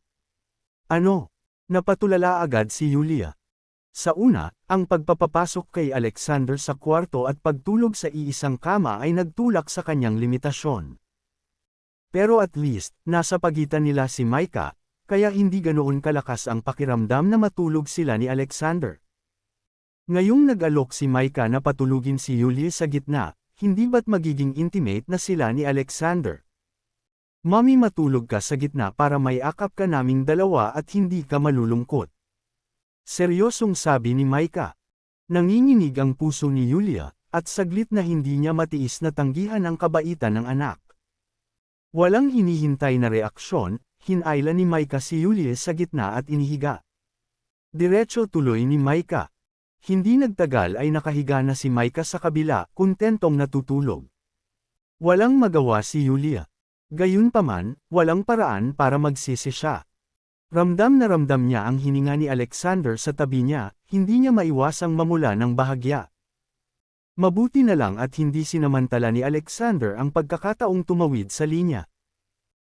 Speaker 1: Ano? Napatulala agad si Yulia. Sa una, ang pagpapapasok kay Alexander sa kwarto at pagtulog sa iisang kama ay nagtulak sa kanyang limitasyon. Pero at least, nasa pagitan nila si Micah, kaya hindi ganoon kalakas ang pakiramdam na matulog sila ni Alexander. Ngayong nag-alok si Micah na patulugin si Yulia sa gitna, hindi ba't magiging intimate na sila ni Alexander? Mommy, matulog ka sa gitna para may akap ka naming dalawa at hindi ka malulungkot. Seryosong sabi ni Micah. Nanginginig ang puso ni Yulia, at saglit na hindi niya matiis na tanggihan ang kabaitan ng anak. Walang hinihintay na reaksyon, hinayla ni Micah si Yulia sa gitna at inihiga. Diretso tuloy ni Micah. Hindi nagtagal ay nakahiga na si Micah sa kabila, kontentong natutulog. Walang magawa si Yulia. Gayunpaman, walang paraan para magsisi siya. Ramdam na ramdam niya ang hininga ni Alexander sa tabi niya, hindi niya maiwasang mamula ng bahagya. Mabuti na lang at hindi sinamantala ni Alexander ang pagkakataong tumawid sa linya.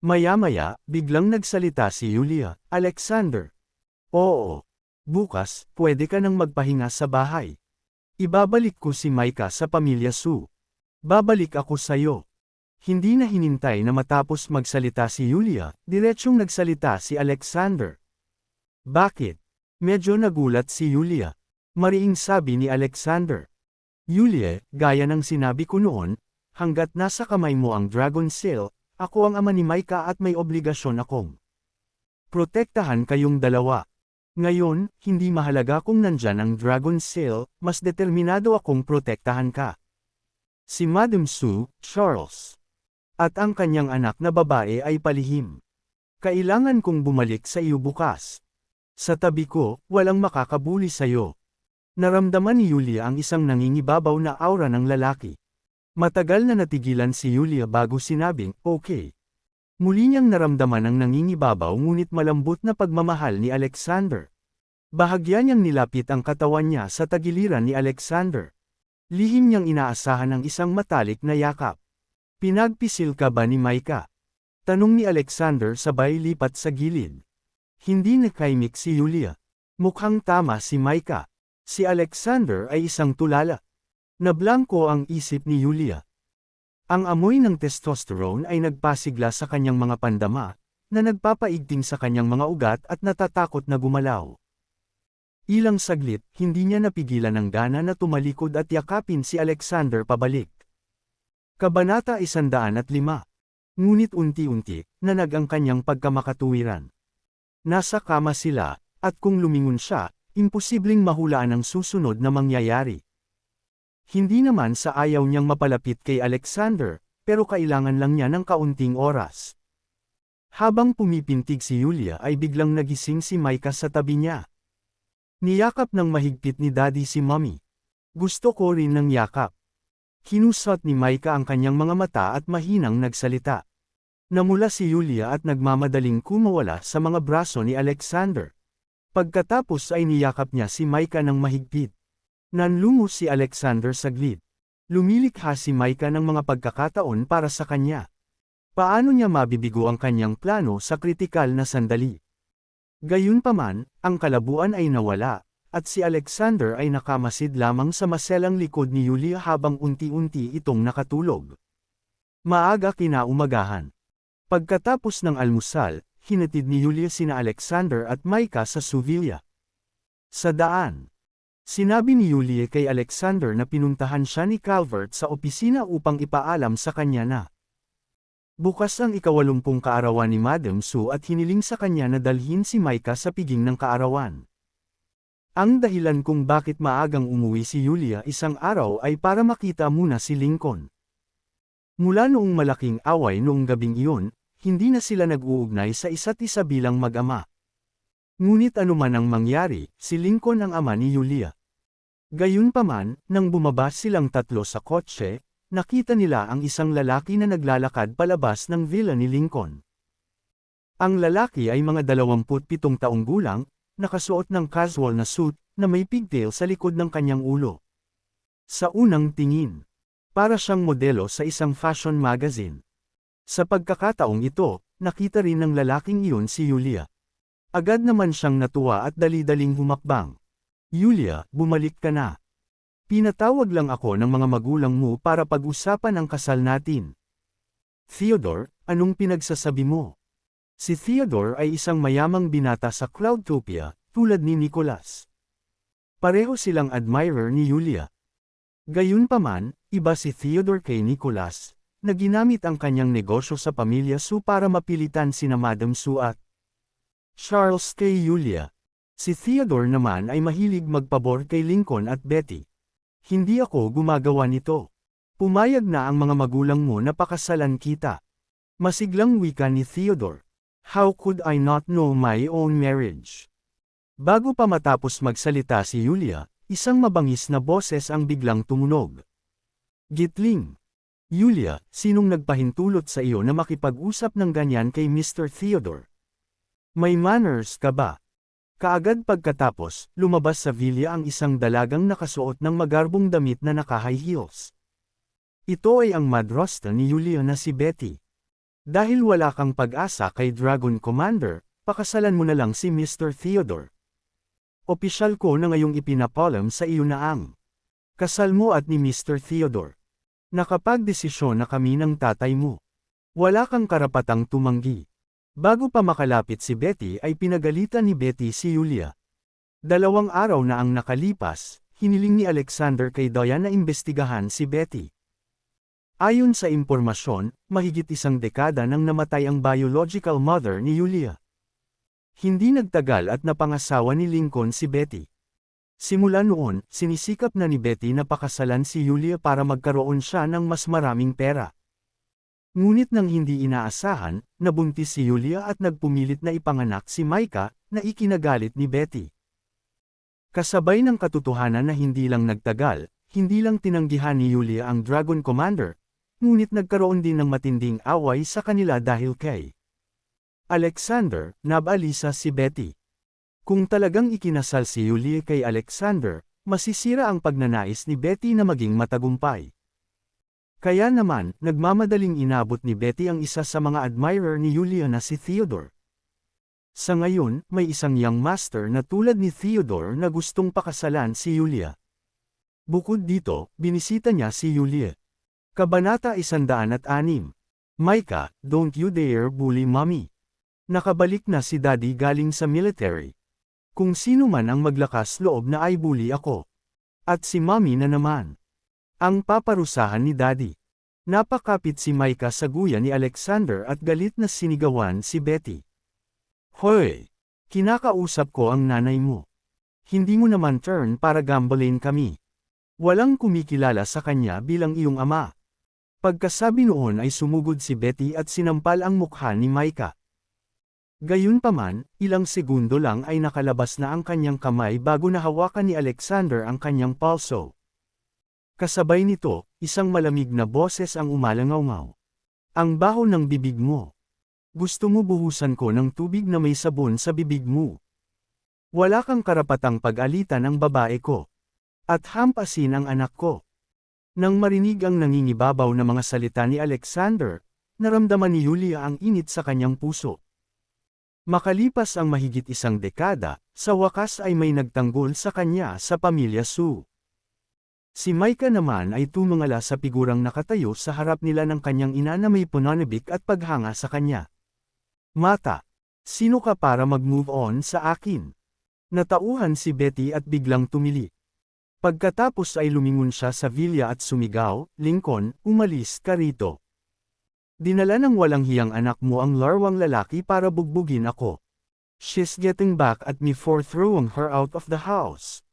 Speaker 1: Maya-maya, biglang nagsalita si Yulia, Alexander. Oo. Bukas, pwede ka nang magpahinga sa bahay. Ibabalik ko si Micah sa pamilya Su. Babalik ako sayo. Hindi na hinintay na matapos magsalita si Yulia, diretsyong nagsalita si Alexander. Bakit? Medyo nagulat si Yulia. Mariing sabi ni Alexander. Yulia, gaya ng sinabi ko noon, hanggat nasa kamay mo ang Dragon Seal, ako ang ama ni Micah at may obligasyon akong protektahan kayong dalawa. Ngayon, hindi mahalaga kung nandyan ang Dragon Seal, mas determinado akong protektahan ka. Si Madam Su, Charles. At ang kanyang anak na babae ay palihim. Kailangan kong bumalik sa iyo bukas. Sa tabi ko, walang makakabuli sa'yo. Naramdaman ni Yulia ang isang nangingibabaw na aura ng lalaki. Matagal na natigilan si Yulia bago sinabing, okay. Muli niyang naramdaman ang nangingibabaw ngunit malambot na pagmamahal ni Alexander. Bahagya niyang nilapit ang katawan niya sa tagiliran ni Alexander. Lihim niyang inaasahan ang isang matalik na yakap. Pinagpisil ka ba ni Micah? Tanong ni Alexander sabay lipat sa gilid. Hindi nakaimik si Yulia. Mukhang tama si Micah. Si Alexander ay isang tulala. Nablangko ang isip ni Yulia. Ang amoy ng testosterone ay nagpasigla sa kanyang mga pandama, na nagpapaigting sa kanyang mga ugat at natatakot na gumalaw. Ilang saglit, hindi niya napigilan ang gana na tumalikod at yakapin si Alexander pabalik. Kabanata 105. Ngunit unti-unti, nanag ang kanyang pagkamakatuwiran. Nasa kama sila, at kung lumingon siya, imposibleng mahulaan ang susunod na mangyayari. Hindi naman sa ayaw niyang mapalapit kay Alexander, pero kailangan lang niya ng kaunting oras. Habang pumipintig si Yulia ay biglang nagising si Micah sa tabi niya. Niyakap ng mahigpit ni Daddy si Mommy. Gusto ko rin ng yakap. Kinusot ni Micah ang kanyang mga mata at mahinang nagsalita. Namula si Yulia at nagmamadaling kumawala sa mga braso ni Alexander. Pagkatapos ay niyakap niya si Micah ng mahigpit. Nanlungo si Alexander saglit. Lumilikha si Micah ng mga pagkakataon para sa kanya. Paano niya mabibigo ang kanyang plano sa kritikal na sandali? Gayunpaman, ang kalabuan ay nawala, at si Alexander ay nakamasid lamang sa maselang likod ni Yulia habang unti-unti itong nakatulog. Maaga kinaumagahan. Pagkatapos ng almusal, hinatid ni Yulia sina Alexander at Micah sa Suvilla. Sa daan, sinabi ni Yulia kay Alexander na pinuntahan siya ni Calvert sa opisina upang ipaalam sa kanya na bukas ang ika-80 kaarawan ni Madam Sue at hiniling sa kanya na dalhin si Micah sa piging ng kaarawan. Ang dahilan kung bakit maagang umuwi si Yulia isang araw ay para makita muna si Lincoln. Mula noong malaking away noong gabing iyon, hindi na sila nag-uugnay sa isa't isa bilang mag-ama. Ngunit anuman ang mangyari, si Lincoln ang ama ni Yulia. Gayunpaman, nang bumaba silang tatlo sa kotse, nakita nila ang isang lalaki na naglalakad palabas ng villa ni Lincoln. Ang lalaki ay mga 27 taong gulang, nakasuot ng casual na suit, na may pigtail sa likod ng kanyang ulo. Sa unang tingin, para siyang modelo sa isang fashion magazine. Sa pagkakataong ito, nakita rin ng lalaking iyon si Yulia. Agad naman siyang natuwa at dali-daling humakbang. Yulia, bumalik ka na. Pinatawag lang ako ng mga magulang mo para pag-usapan ang kasal natin. Theodore, anong pinagsasabi mo? Si Theodore ay isang mayamang binata sa Cloudtopia, tulad ni Nicholas. Pareho silang admirer ni Yulia. Gayunpaman, iba si Theodore kay Nicholas, na ginamit ang kanyang negosyo sa pamilya Sue para mapilitan sina Madam Sue at Charles kay Yulia. Si Theodore naman ay mahilig magpabor kay Lincoln at Betty. Hindi ako gumagawa nito. Pumayag na ang mga magulang mo na pakasalan kita. Masiglang wika ni Theodore. How could I not know my own marriage? Bago pa matapos magsalita si Yulia, isang mabangis na boses ang biglang tumunog. Gitling. Yulia, sinong nagpahintulot sa iyo na makipag-usap ng ganyan kay Mr. Theodore? May manners ka ba? Kaagad pagkatapos, lumabas sa villa ang isang dalagang nakasuot ng magarbong damit na naka-high heels. Ito ay ang madrasta ni Yulia na si Betty. Dahil wala kang pag-asa kay Dragon Commander, pakasalan mo na lang si Mr. Theodore. Opisyal ko na ngayong ipinapalam sa iyo na ang kasal mo at ni Mr. Theodore. Nakapagdesisyon na kami ng tatay mo. Wala kang karapatang tumanggi. Bago pa makalapit si Betty ay pinagalitan ni Betty si Yulia. 2 araw na ang nakalipas, hiniling ni Alexander kay Diane na imbestigahan si Betty. Ayon sa impormasyon, mahigit 1 dekada nang namatay ang biological mother ni Yulia. Hindi nagtagal at napangasawa ni Lincoln si Betty. Simula noon, sinisikap na ni Betty na pakasalan si Yulia para magkaroon siya ng mas maraming pera. Ngunit nang hindi inaasahan, nabuntis si Yulia at nagpumilit na ipanganak si Micah, na ikinagalit ni Betty. Kasabay ng katotohanan na hindi lang nagtagal, hindi lang tinanggihan ni Yulia ang Dragon Commander, ngunit nagkaroon din ng matinding away sa kanila dahil kay Alexander, nabalisa si Betty. Kung talagang ikinasal si Yulia kay Alexander, masisira ang pagnanais ni Betty na maging matagumpay. Kaya naman, nagmamadaling inabot ni Betty ang isa sa mga admirer ni Yulia na si Theodore. Sa ngayon, may isang young master na tulad ni Theodore na gustong pakasalan si Yulia. Bukod dito, binisita niya si Yulia. Kabanata 106. Micah, don't you dare bully mommy. Nakabalik na si Daddy galing sa military. Kung sino man ang maglakas loob na ay bully ako. At si mommy na naman ang paparusahan ni Daddy. Napakapit si Micah sa guya ni Alexander at galit na sinigawan si Betty. Hoy! Kinakausap ko ang nanay mo. Hindi mo naman turn para gambling kami. Walang kumikilala sa kanya bilang iyong ama. Pagkasabi noon ay sumugod si Betty at sinampal ang mukha ni Micah. Gayunpaman, ilang segundo lang ay nakalabas na ang kanyang kamay bago nahawakan ni Alexander ang kanyang palso. Kasabay nito, isang malamig na boses ang umalangaw-ngaw. Ang baho ng bibig mo. Gusto mo buhusan ko ng tubig na may sabon sa bibig mo. Wala kang karapatang pag-alitan ang babae ko. At hampasin ang anak ko. Nang marinig ang nangingibabaw na mga salita ni Alexander, naramdaman ni Yulia ang init sa kanyang puso. Makalipas ang mahigit isang dekada, sa wakas ay may nagtanggol sa kanya sa pamilya Su. Si Micah naman ay tumungala sa figurang nakatayo sa harap nila ng kanyang ina na may pananabik at paghanga sa kanya. Mata, sino ka para mag-move on sa akin? Natauhan si Betty at biglang tumili. Pagkatapos ay lumingon siya sa villa at sumigaw, Lincoln, umalis ka rito. Dinala ng walang hiyang anak mo ang larwang lalaki para bugbugin ako. She's getting back at me for throwing her out of the house.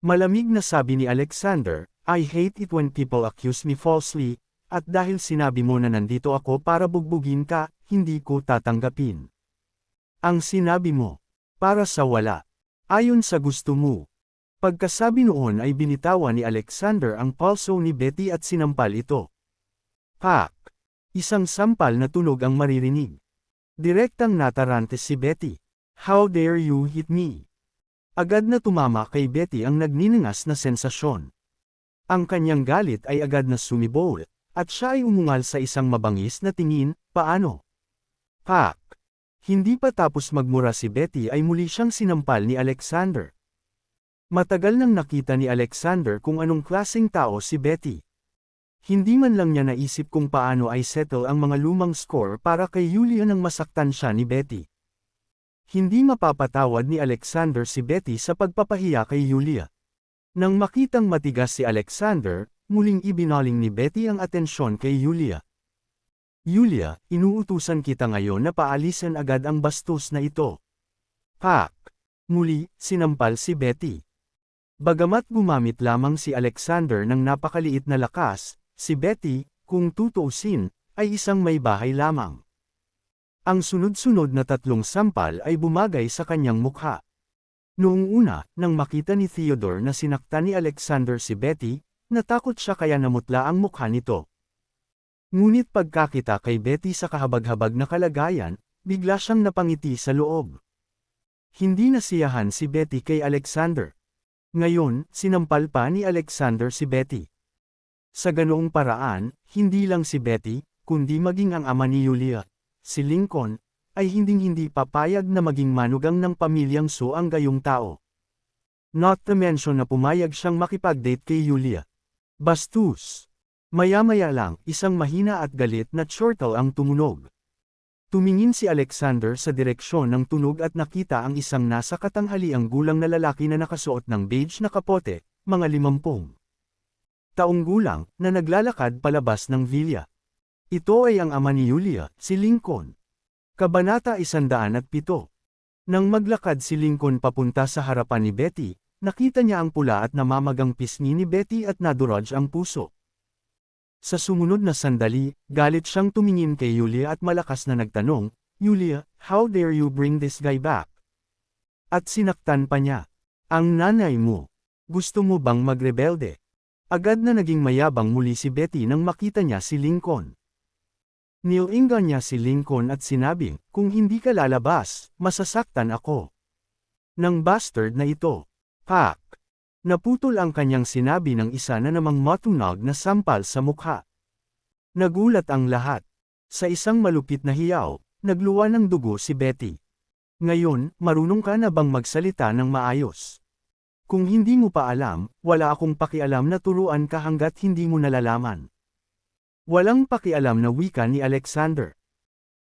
Speaker 1: Malamig na sabi ni Alexander, I hate it when people accuse me falsely, at dahil sinabi mo na nandito ako para bugbugin ka, hindi ko tatanggapin. Ang sinabi mo, para sa wala. Ayon sa gusto mo. Pagkasabi noon ay binitawan ni Alexander ang palso ni Betty at sinampal ito. Pak! Isang sampal na tunog ang maririnig. Direktang natarante si Betty. How dare you hit me? Agad na tumama kay Betty ang nagniningas na sensasyon. Ang kanyang galit ay agad na sumibol, at siya ay umungal sa isang mabangis na tingin, paano? Pak! Hindi pa tapos magmura si Betty ay muli siyang sinampal ni Alexander. Matagal nang nakita ni Alexander kung anong klaseng tao si Betty. Hindi man lang niya naisip kung paano ay settle ang mga lumang score para kay Yulia nang masaktan siya ni Betty. Hindi mapapatawad ni Alexander si Betty sa pagpapahiya kay Yulia. Nang makitang matigas si Alexander, muling ibinaling ni Betty ang atensyon kay Yulia. Yulia, inuutusan kita ngayon na paalisin agad ang bastos na ito. Pak! Muli, sinampal si Betty. Bagamat gumamit lamang si Alexander ng napakaliit na lakas, si Betty, kung tutuusin, ay isang may bahay lamang. Ang sunod-sunod na tatlong sampal ay bumagay sa kanyang mukha. Noong una, nang makita ni Theodore na sinaktan ni Alexander si Betty, natakot siya kaya namutla ang mukha nito. Ngunit pagkakita kay Betty sa kahabag-habag na kalagayan, bigla siyang napangiti sa loob. Hindi nasiyahan si Betty kay Alexander. Ngayon, sinampal pa ni Alexander si Betty. Sa ganoong paraan, hindi lang si Betty, kundi maging ang ama ni Yulia, si Lincoln, ay hinding-hindi papayag na maging manugang ng pamilyang Su ang gayong tao. Not to mention na pumayag siyang makipag-date kay Yulia. Bastos! Maya-maya lang, isang mahina at galit na chortle ang tumunog. Tumingin si Alexander sa direksyon ng tunog at nakita ang isang nasa katanghaliang gulang na lalaki na nakasuot ng beige na kapote, mga 50 taong gulang, na naglalakad palabas ng villa. Ito ay ang ama ni Yulia, si Lincoln. Kabanata 107. Nang maglakad si Lincoln papunta sa harapan ni Betty, nakita niya ang pula at namamagang pisngi ni Betty at nadurog ang puso. Sa sumunod na sandali, galit siyang tumingin kay Yulia at malakas na nagtanong, Yulia, how dare you bring this guy back? At sinaktan pa niya. Ang nanay mo. Gusto mo bang magrebelde? Agad na naging mayabang muli si Betty nang makita niya si Lincoln. Nilingan niya si Lincoln at sinabi, kung hindi ka lalabas, masasaktan ako. Nang bastard na ito. Pak! Naputol ang kanyang sinabi ng isa na namang matunog na sampal sa mukha. Nagulat ang lahat. Sa isang malupit na hiyaw, nagluwa ng dugo si Betty. Ngayon, marunong ka na bang magsalita ng maayos? Kung hindi mo pa alam, wala akong pakialam na turuan ka hanggat hindi mo nalalaman. Walang pakialam na wika ni Alexander.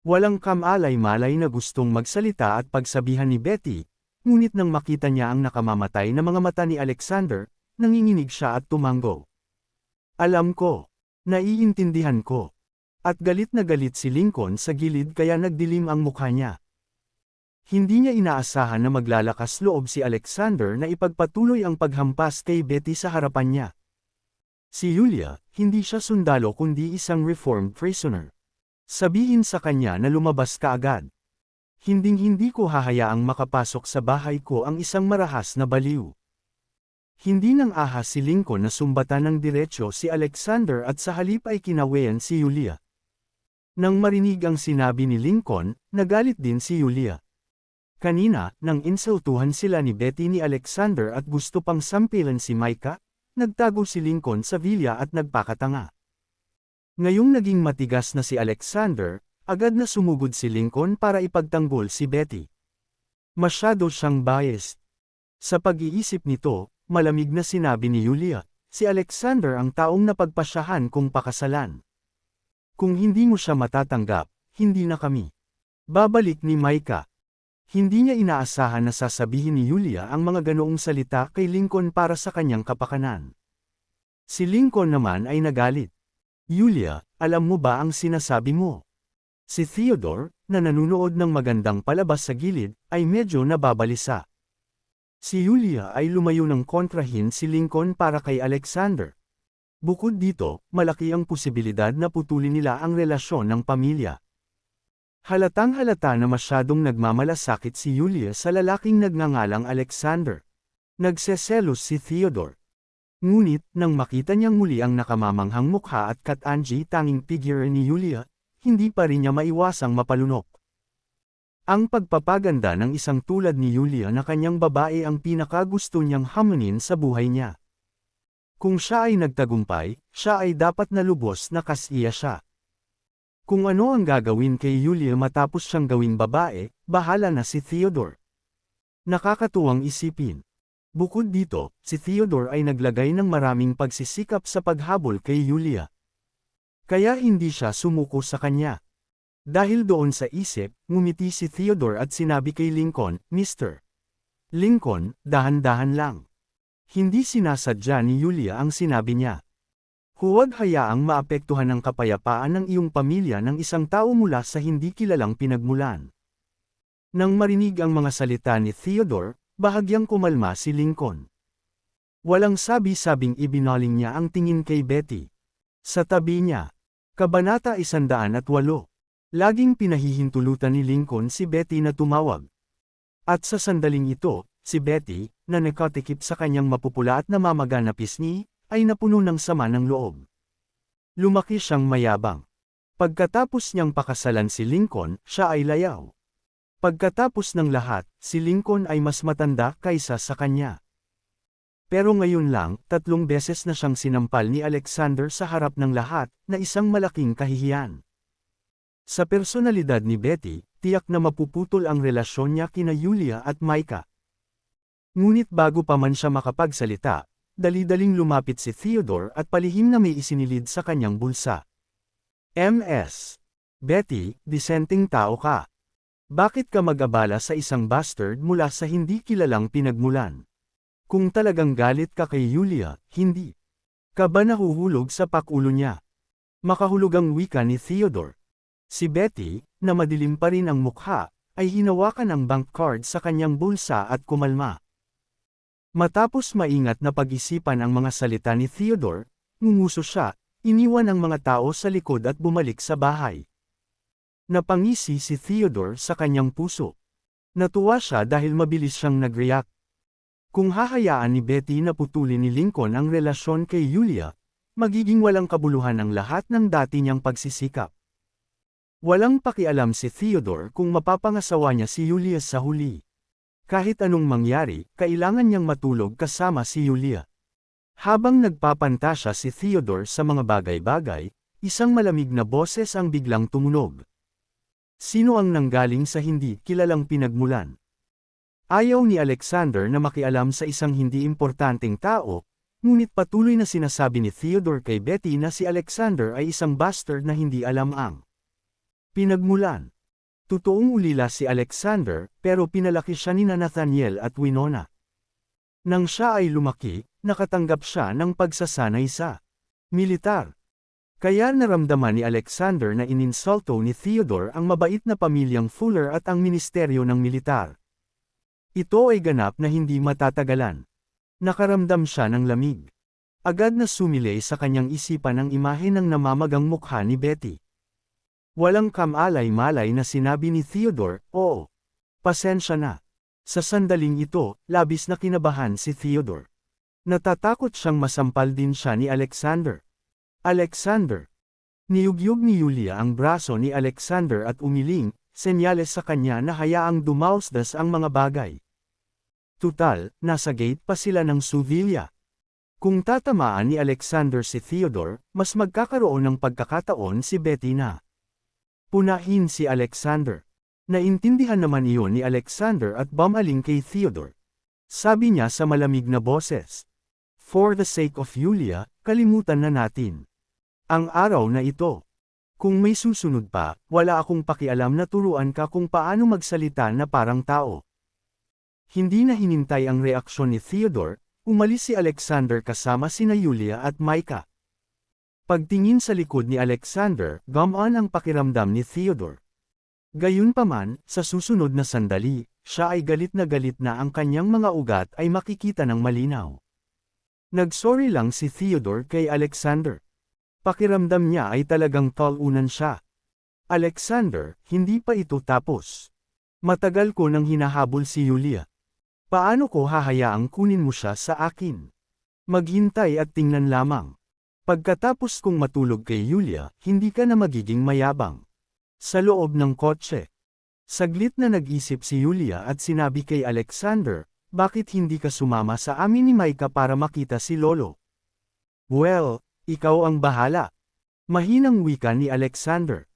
Speaker 1: Walang kamalay-malay na gustong magsalita at pagsabihan ni Betty, ngunit nang makita niya ang nakamamatay na mga mata ni Alexander, nanginginig siya at tumanggo. Alam ko. Naiintindihan ko. At galit na galit si Lincoln sa gilid kaya nagdilim ang mukha niya. Hindi niya inaasahan na maglalakas loob si Alexander na ipagpatuloy ang paghampas kay Betty sa harapan niya. Si Yulia, hindi siya sundalo kundi isang reformed prisoner. Sabihin sa kanya na lumabas ka agad. Hinding-hindi ko hahayaang makapasok sa bahay ko ang isang marahas na baliw. Hindi nang ahas si Lincoln na sumbatan ng diretsyo si Alexander at sa halip ay kinaweyan si Yulia. Nang marinig ang sinabi ni Lincoln, nagalit din si Yulia. Kanina, nang insultuhan sila ni Betty ni Alexander at gusto pang sampilan si Micah, nagtago si Lincoln sa villa at nagpakatanga. Ngayong naging matigas na si Alexander, agad na sumugod si Lincoln para ipagtanggol si Betty. Masyado siyang biased. Sa pag-iisip nito, malamig na sinabi ni Yulia, si Alexander ang taong napagpasyahan kong pakasalan. Kung hindi mo siya matatanggap, hindi na kami. Babalik ni Micah. Hindi niya inaasahan na sasabihin ni Yulia ang mga ganoong salita kay Lincoln para sa kanyang kapakanan. Si Lincoln naman ay nagalit. Yulia, alam mo ba ang sinasabi mo? Si Theodore, na nanunood ng magandang palabas sa gilid, ay medyo nababalisa. Si Yulia ay lumayo ng kontrahin si Lincoln para kay Alexander. Bukod dito, malaki ang posibilidad na putulin nila ang relasyon ng pamilya. Halatang-halata na masyadong nagmamalasakit si Yulia sa lalaking nagngangalang Alexander. Nagseselos si Theodore. Ngunit, nang makita niyang muli ang nakamamanghang mukha at Kat-Angie tanging figure ni Yulia, hindi pa rin niya maiwasang mapalunok. Ang pagpapaganda ng isang tulad ni Yulia na kanyang babae ang pinakagusto niyang hamunin sa buhay niya. Kung siya ay nagtagumpay, siya ay dapat na lubos na kasiya siya. Kung ano ang gagawin kay Yulia matapos siyang gawing babae, bahala na si Theodore. Nakakatuwang isipin. Bukod dito, si Theodore ay naglagay ng maraming pagsisikap sa paghabol kay Yulia. Kaya hindi siya sumuko sa kanya. Dahil doon sa isip, ngumiti si Theodore at sinabi kay Lincoln, Mr. Lincoln, dahan-dahan lang. Hindi sinasadya ni Yulia ang sinabi niya. Huwag hayaang maapektuhan ang kapayapaan ng iyong pamilya ng isang tao mula sa hindi kilalang pinagmulan. Nang marinig ang mga salita ni Theodore, bahagyang kumalma si Lincoln. Walang sabi-sabing ibinaling niya ang tingin kay Betty. Sa tabi niya, Kabanata 108. Laging pinahihintulutan ni Lincoln si Betty na tumawag. At sa sandaling ito, si Betty, na nakatikip sa kanyang mapupula at namamaga na pisngi, ay napuno ng sama ng loob. Lumaki siyang mayabang. Pagkatapos niyang pakasalan si Lincoln, siya ay layaw. Pagkatapos ng lahat, si Lincoln ay mas matanda kaysa sa kanya. Pero ngayon lang, 3 beses na siyang sinampal ni Alexander sa harap ng lahat, na isang malaking kahihiyan. Sa personalidad ni Betty, tiyak na mapuputol ang relasyon niya kina Yulia at Micah. Ngunit bago pa man siya makapagsalita, dali-daling lumapit si Theodore at palihim na may isinilid sa kanyang bulsa. Ms. Betty, disenteng tao ka. Bakit ka mag-abala sa isang bastard mula sa hindi kilalang pinagmulan? Kung talagang galit ka kay Yulia, hindi ka ba nahuhulog sa pakulo niya? Makahulugang wika ni Theodore. Si Betty, na madilim pa rin ang mukha, ay hinawakan ang bank card sa kanyang bulsa at kumalma. Matapos maingat na pag-isipan ang mga salita ni Theodore, nguguso siya, iniwan ang mga tao sa likod at bumalik sa bahay. Napangisi si Theodore sa kanyang puso. Natuwa siya dahil mabilis siyang nag-react. Kung hahayaan ni Betty na putulin ni Lincoln ang relasyon kay Yulia, magiging walang kabuluhan ang lahat ng dati niyang pagsisikap. Walang pakialam si Theodore kung mapapangasawa niya si Yulia sa huli. Kahit anong mangyari, kailangan niyang matulog kasama si Yulia. Habang nagpapantasya si Theodore sa mga bagay-bagay, isang malamig na boses ang biglang tumunog. Sino ang nanggaling sa hindi kilalang pinagmulan? Ayaw ni Alexander na makialam sa isang hindi importanteng tao, ngunit patuloy na sinasabi ni Theodore kay Betty na si Alexander ay isang bastard na hindi alam ang pinagmulan. Totoong ulila si Alexander, pero pinalaki siya ni Nathaniel at Winona. Nang siya ay lumaki, nakatanggap siya ng pagsasanay sa militar. Kaya naramdaman ni Alexander na ininsulto ni Theodore ang mabait na pamilyang Fuller at ang ministeryo ng militar. Ito ay ganap na hindi matatagalan. Nakaramdam siya ng lamig. Agad na sumilay sa kanyang isipan ang imahe ng namamagang mukha ni Betty. Walang kamalay-malay na sinabi ni Theodore, "Oo. Pasensya na." Sa sandaling ito, labis na kinabahan si Theodore. Natatakot siyang masampal din siya ni Alexander. Alexander. Niyugyug ni Yulia ang braso ni Alexander at umiling, senyales sa kanya na hayaang dumausdas ang mga bagay. Tutal, nasa gate pa sila ng Suvilla. Kung tatamaan ni Alexander si Theodore, mas magkakaroon ng pagkakataon si Betty na punahin si Alexander. Naintindihan naman iyon ni Alexander at bumaling kay Theodore. Sabi niya sa malamig na boses, "For the sake of Yulia, kalimutan na natin ang araw na ito. Kung may susunod pa, wala akong pakialam na turuan ka kung paano magsalita na parang tao." Hindi na hinintay ang reaksyon ni Theodore, umalis si Alexander kasama sina Yulia at Micah. Pagtingin sa likod ni Alexander, gumaan ang pakiramdam ni Theodore. Gayunpaman, sa susunod na sandali, siya ay galit na ang kanyang mga ugat ay makikita ng malinaw. Nagsorry lang si Theodore kay Alexander. Pakiramdam niya ay talagang talunan siya. "Alexander, hindi pa ito tapos. Matagal ko nang hinahabol si Yulia. Paano ko hahayaang kunin mo siya sa akin? Maghintay at tingnan lamang. Pagkatapos kong matulog kay Yulia, hindi ka na magiging mayabang." Sa loob ng kotse. Saglit na nag-isip si Yulia at sinabi kay Alexander, "Bakit hindi ka sumama sa amin ni Micah para makita si Lolo?" "Well, ikaw ang bahala." Mahinang wika ni Alexander.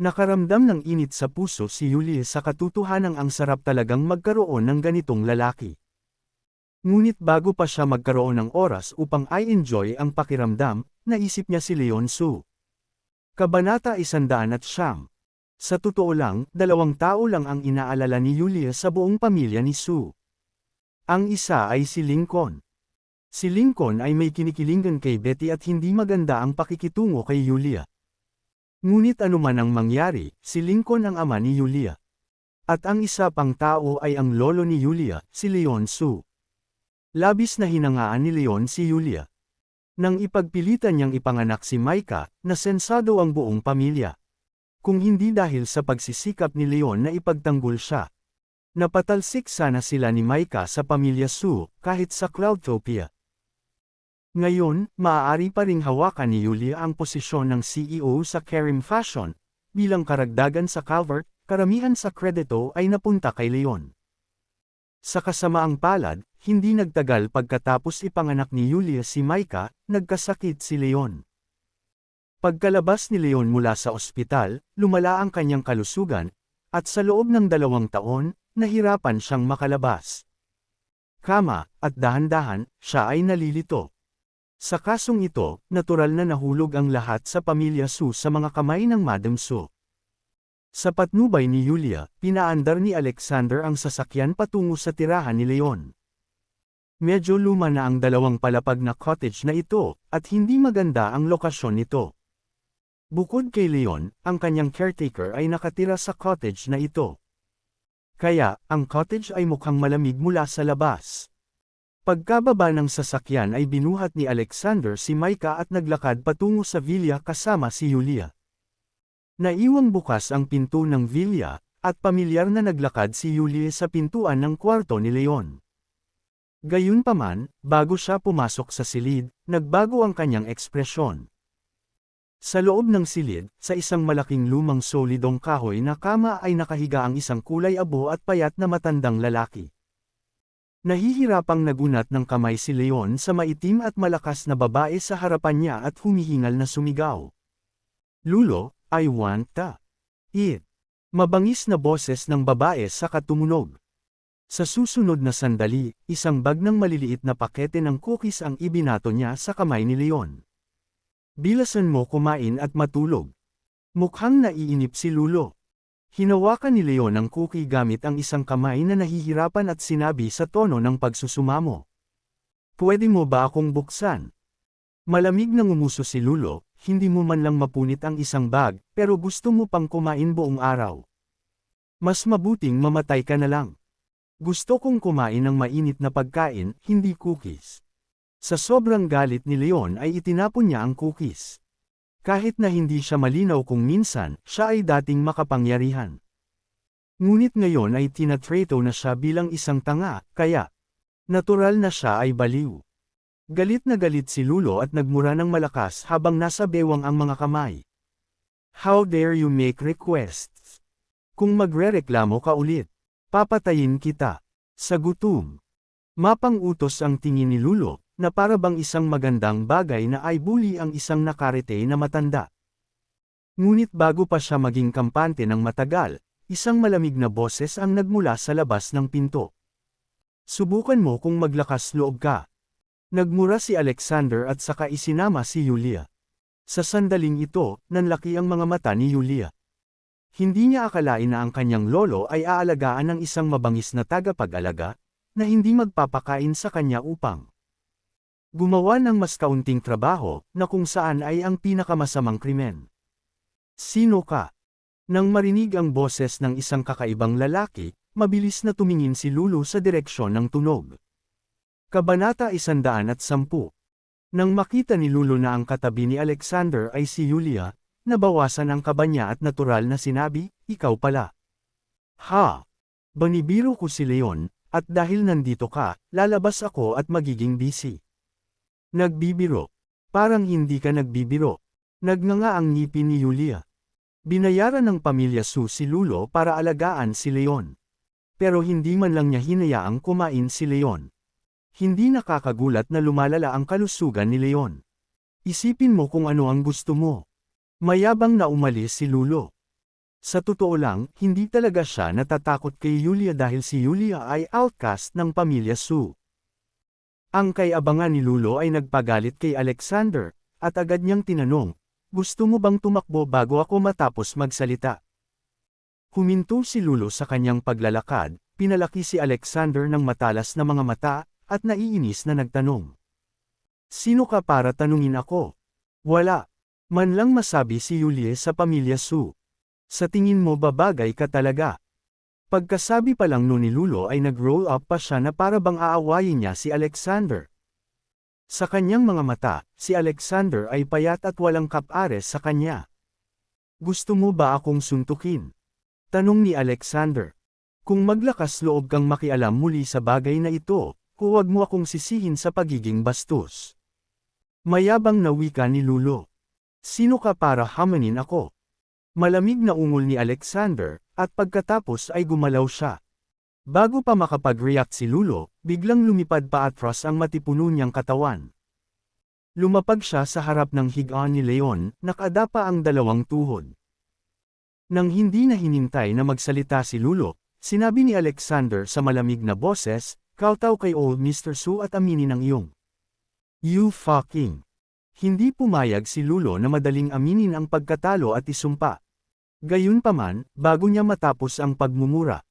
Speaker 1: Nakaramdam ng init sa puso si Yulia sa katotohanang ang sarap talagang magkaroon ng ganitong lalaki. Ngunit bago pa siya magkaroon ng oras upang i-enjoy ang pakiramdam, naisip niya si Leon Su. Kabanata 109. Sa totoo lang, 2 tao lang ang inaalala ni Yulia sa buong pamilya ni Su. Ang isa ay si Lincoln. Si Lincoln ay may kinikilingan kay Betty at hindi maganda ang pakikitungo kay Yulia. Ngunit anuman ang mangyari, si Lincoln ang ama ni Yulia. At ang isa pang tao ay ang lolo ni Yulia, si Leon Su. Labis na hinangaan ni Leon si Yulia. Nang ipagpilitan niyang ipanganak si Micah, nasensado ang buong pamilya. Kung hindi dahil sa pagsisikap ni Leon na ipagtanggol siya. Napatalsik sana sila ni Micah sa pamilya Su, kahit sa Cloudtopia. Ngayon, maaari pa ring hawakan ni Yulia ang posisyon ng CEO sa Kerim Fashion. Bilang karagdagan sa Calvert, karamihan sa kredito ay napunta kay Leon. Sa kasamaang palad, hindi nagtagal pagkatapos ipanganak ni Yulia si Micah, nagkasakit si Leon. Pagkalabas ni Leon mula sa ospital, lumala ang kanyang kalusugan, at sa loob ng 2 taon, nahirapan siyang makalabas. Kama, at dahan-dahan, siya ay nalilito. Sa kasong ito, natural na nahulog ang lahat sa pamilya Su sa mga kamay ng Madam Su. Sa patnubay ni Yulia, pinaandar ni Alexander ang sasakyan patungo sa tirahan ni Leon. Medyo luma na ang 2 palapag na cottage na ito, at hindi maganda ang lokasyon nito. Bukod kay Leon, ang kanyang caretaker ay nakatira sa cottage na ito. Kaya, ang cottage ay mukhang malamig mula sa labas. Pagkababa ng sasakyan ay binuhat ni Alexander si Micah at naglakad patungo sa villa kasama si Yulia. Naiwang bukas ang pinto ng villa, at pamilyar na naglakad si Yulia sa pintuan ng kwarto ni Leon. Gayunpaman, bago siya pumasok sa silid, nagbago ang kanyang ekspresyon. Sa loob ng silid, sa isang malaking lumang solidong kahoy na kama ay nakahiga ang isang kulay abo at payat na matandang lalaki. Nahihirapang nagunat ng kamay si Leon sa maitim at malakas na babae sa harapan niya at humihingal na sumigaw. "Lulo, I want to eat." Mabangis na boses ng babae sa katumunog. Sa susunod na sandali, isang bag ng maliliit na pakete ng cookies ang ibinato niya sa kamay ni Leon. "Bilasan mo kumain at matulog." Mukhang naiinip si Lulo. Hinawakan ni Leon ang cookie gamit ang isang kamay na nahihirapan at sinabi sa tono ng pagsusumamo. "Pwede mo ba akong buksan?" Malamig na ngumuso si Lulo, hindi mo man lang mapunit ang isang bag, pero gusto mo pang kumain buong araw. Mas mabuting mamatay ka na lang. Gusto kong kumain ng mainit na pagkain, hindi cookies. Sa sobrang galit ni Leon ay itinapon niya ang cookies. Kahit na hindi siya malinaw kung minsan, siya ay dating makapangyarihan. Ngunit ngayon ay tinatrato na siya bilang isang tanga, kaya natural na siya ay baliw. Galit na galit si Lulo at nagmura ng malakas habang nasa bewang ang mga kamay. How dare you make requests? Kung magrereklamo ka ulit, papatayin kita. Sa gutom. Mapang-utos ang tingin ni Lulo, na para bang isang magandang bagay na ay bully ang isang nakarete na matanda. Ngunit bago pa siya maging kampante ng matagal, isang malamig na boses ang nagmula sa labas ng pinto. Subukan mo kung maglakas loob ka. Nagmura si Alexander at saka isinama si Yulia. Sa sandaling ito, nanlaki ang mga mata ni Yulia. Hindi niya akalain na ang kanyang lolo ay aalagaan ng isang mabangis na tagapag-alaga, na hindi magpapakain sa kanya upang gumawa ng mas kaunting trabaho, na kung saan ay ang pinakamasamang krimen. Sino ka? Nang marinig ang boses ng isang kakaibang lalaki, mabilis na tumingin si Lulu sa direksyon ng tunog. Kabanata 110. Nang makita ni Lulu na ang katabi ni Alexander ay si Yulia, nabawasan ang kaba niya at natural na sinabi, ikaw pala. Ha? Banibiro ko si Leon, at dahil nandito ka, lalabas ako at magiging busy. Nagbibiro. Parang hindi ka nagbibiro. Nagnganga ang ngipin ni Yulia. Binayaran ng pamilya Su si Lulo para alagaan si Leon. Pero hindi man lang niya hinayaang kumain si Leon. Hindi nakakagulat na lumalala ang kalusugan ni Leon. Isipin mo kung ano ang gusto mo. Mayabang na umalis si Lulo. Sa totoo lang, hindi talaga siya natatakot kay Yulia dahil si Yulia ay outcast ng pamilya Su. Ang kay-abangan ni Lulo ay nagpagalit kay Alexander, at agad niyang tinanong, gusto mo bang tumakbo bago ako matapos magsalita? Huminto si Lulo sa kanyang paglalakad, pinalaki si Alexander ng matalas na mga mata, at naiinis na nagtanong. Sino ka para tanungin ako? Wala. Man lang masabi si Yulia sa pamilya Su. Sa tingin mo babagay ka talaga? Pagkasabi pa lang ni Lulo ay nag-roll up pa siya na para bang aawayin niya si Alexander. Sa kanyang mga mata, si Alexander ay payat at walang kapares sa kanya. Gusto mo ba akong suntukin? Tanong ni Alexander. Kung maglakas loob kang makialam muli sa bagay na ito, huwag mo akong sisihin sa pagiging bastos. Mayabang na wika ni Lulo. Sino ka para hamanin ako? Malamig na ungol ni Alexander, at pagkatapos ay gumalaw siya. Bago pa makapag-react si Lulo, biglang lumipad pa atras ang matipuno niyang katawan. Lumapag siya sa harap ng higaan ni Leon, nakadapa ang dalawang tuhod. Nang hindi na hinintay na magsalita si Lulo, sinabi ni Alexander sa malamig na boses, kowtow kay old Mr. Su at aminin ang iyong. You fucking. Hindi pumayag si Lulo na madaling aminin ang pagkatalo at isumpa. Gayunpaman, bago niya matapos ang pagmumura,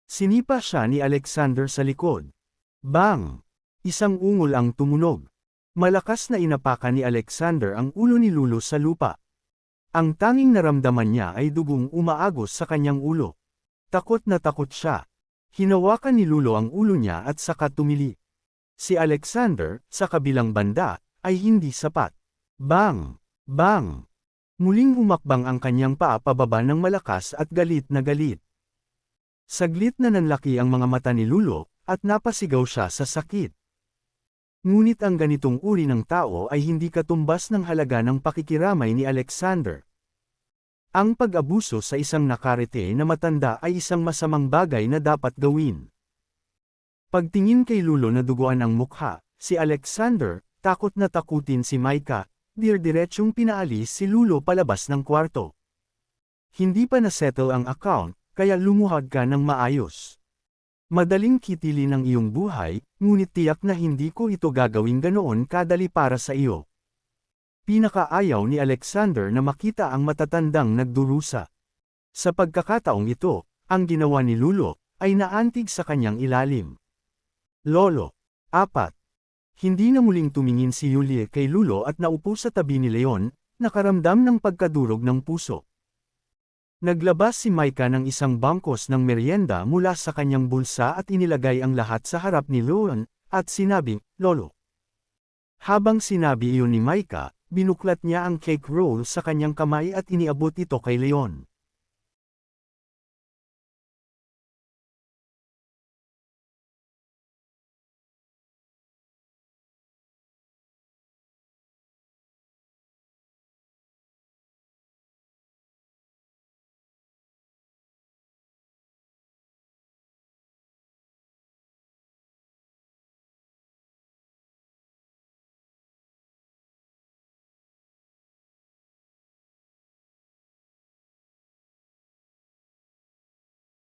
Speaker 1: sinipa siya ni Alexander sa likod. Bang! Isang ungol ang tumunog. Malakas na inapakan ni Alexander ang ulo ni Lulo sa lupa. Ang tanging naramdaman niya ay dugong umaagos sa kanyang ulo. Takot na takot siya. Hinawakan ni Lulo ang ulo niya at saka tumili. Si Alexander, sa kabilang banda, ay hindi sapat. Bang! Bang! Muling humakbang ang kanyang paa pababa ng malakas at galit na galit. Saglit na nanlaki ang mga mata ni Lulo, at napasigaw siya sa sakit. Ngunit ang ganitong uri ng tao ay hindi katumbas ng halaga ng pakikiramay ni Alexander. Ang pag-abuso sa isang nakarete na matanda ay isang masamang bagay na dapat gawin. Pagtingin kay Lulo na duguan ang mukha, si Alexander, takot na takutin si Micah, dirdiretsong pinaalis si Lulo palabas ng kwarto. Hindi pa na-settle ang account, kaya lumuhad ka ng maayos. Madaling kitilin ang iyong buhay, ngunit tiyak na hindi ko ito gagawing ganoon kadali para sa iyo. Pinakaayaw ni Alexander na makita ang matatandang nagdurusa. Sa pagkakataong ito, ang ginawa ni Lulo, ay naantig sa kanyang ilalim. Lolo. 4. Hindi na muling tumingin si Yulia kay Lulo at naupo sa tabi ni Leon, nakaramdam ng pagkadurog ng puso. Naglabas si Micah ng isang bangkos ng merienda mula sa kanyang bulsa at inilagay ang lahat sa harap ni Leon, at sinabing, "Lolo." Habang sinabi iyon ni Micah, binuklat niya ang cake roll sa kanyang kamay at iniabot ito kay Leon.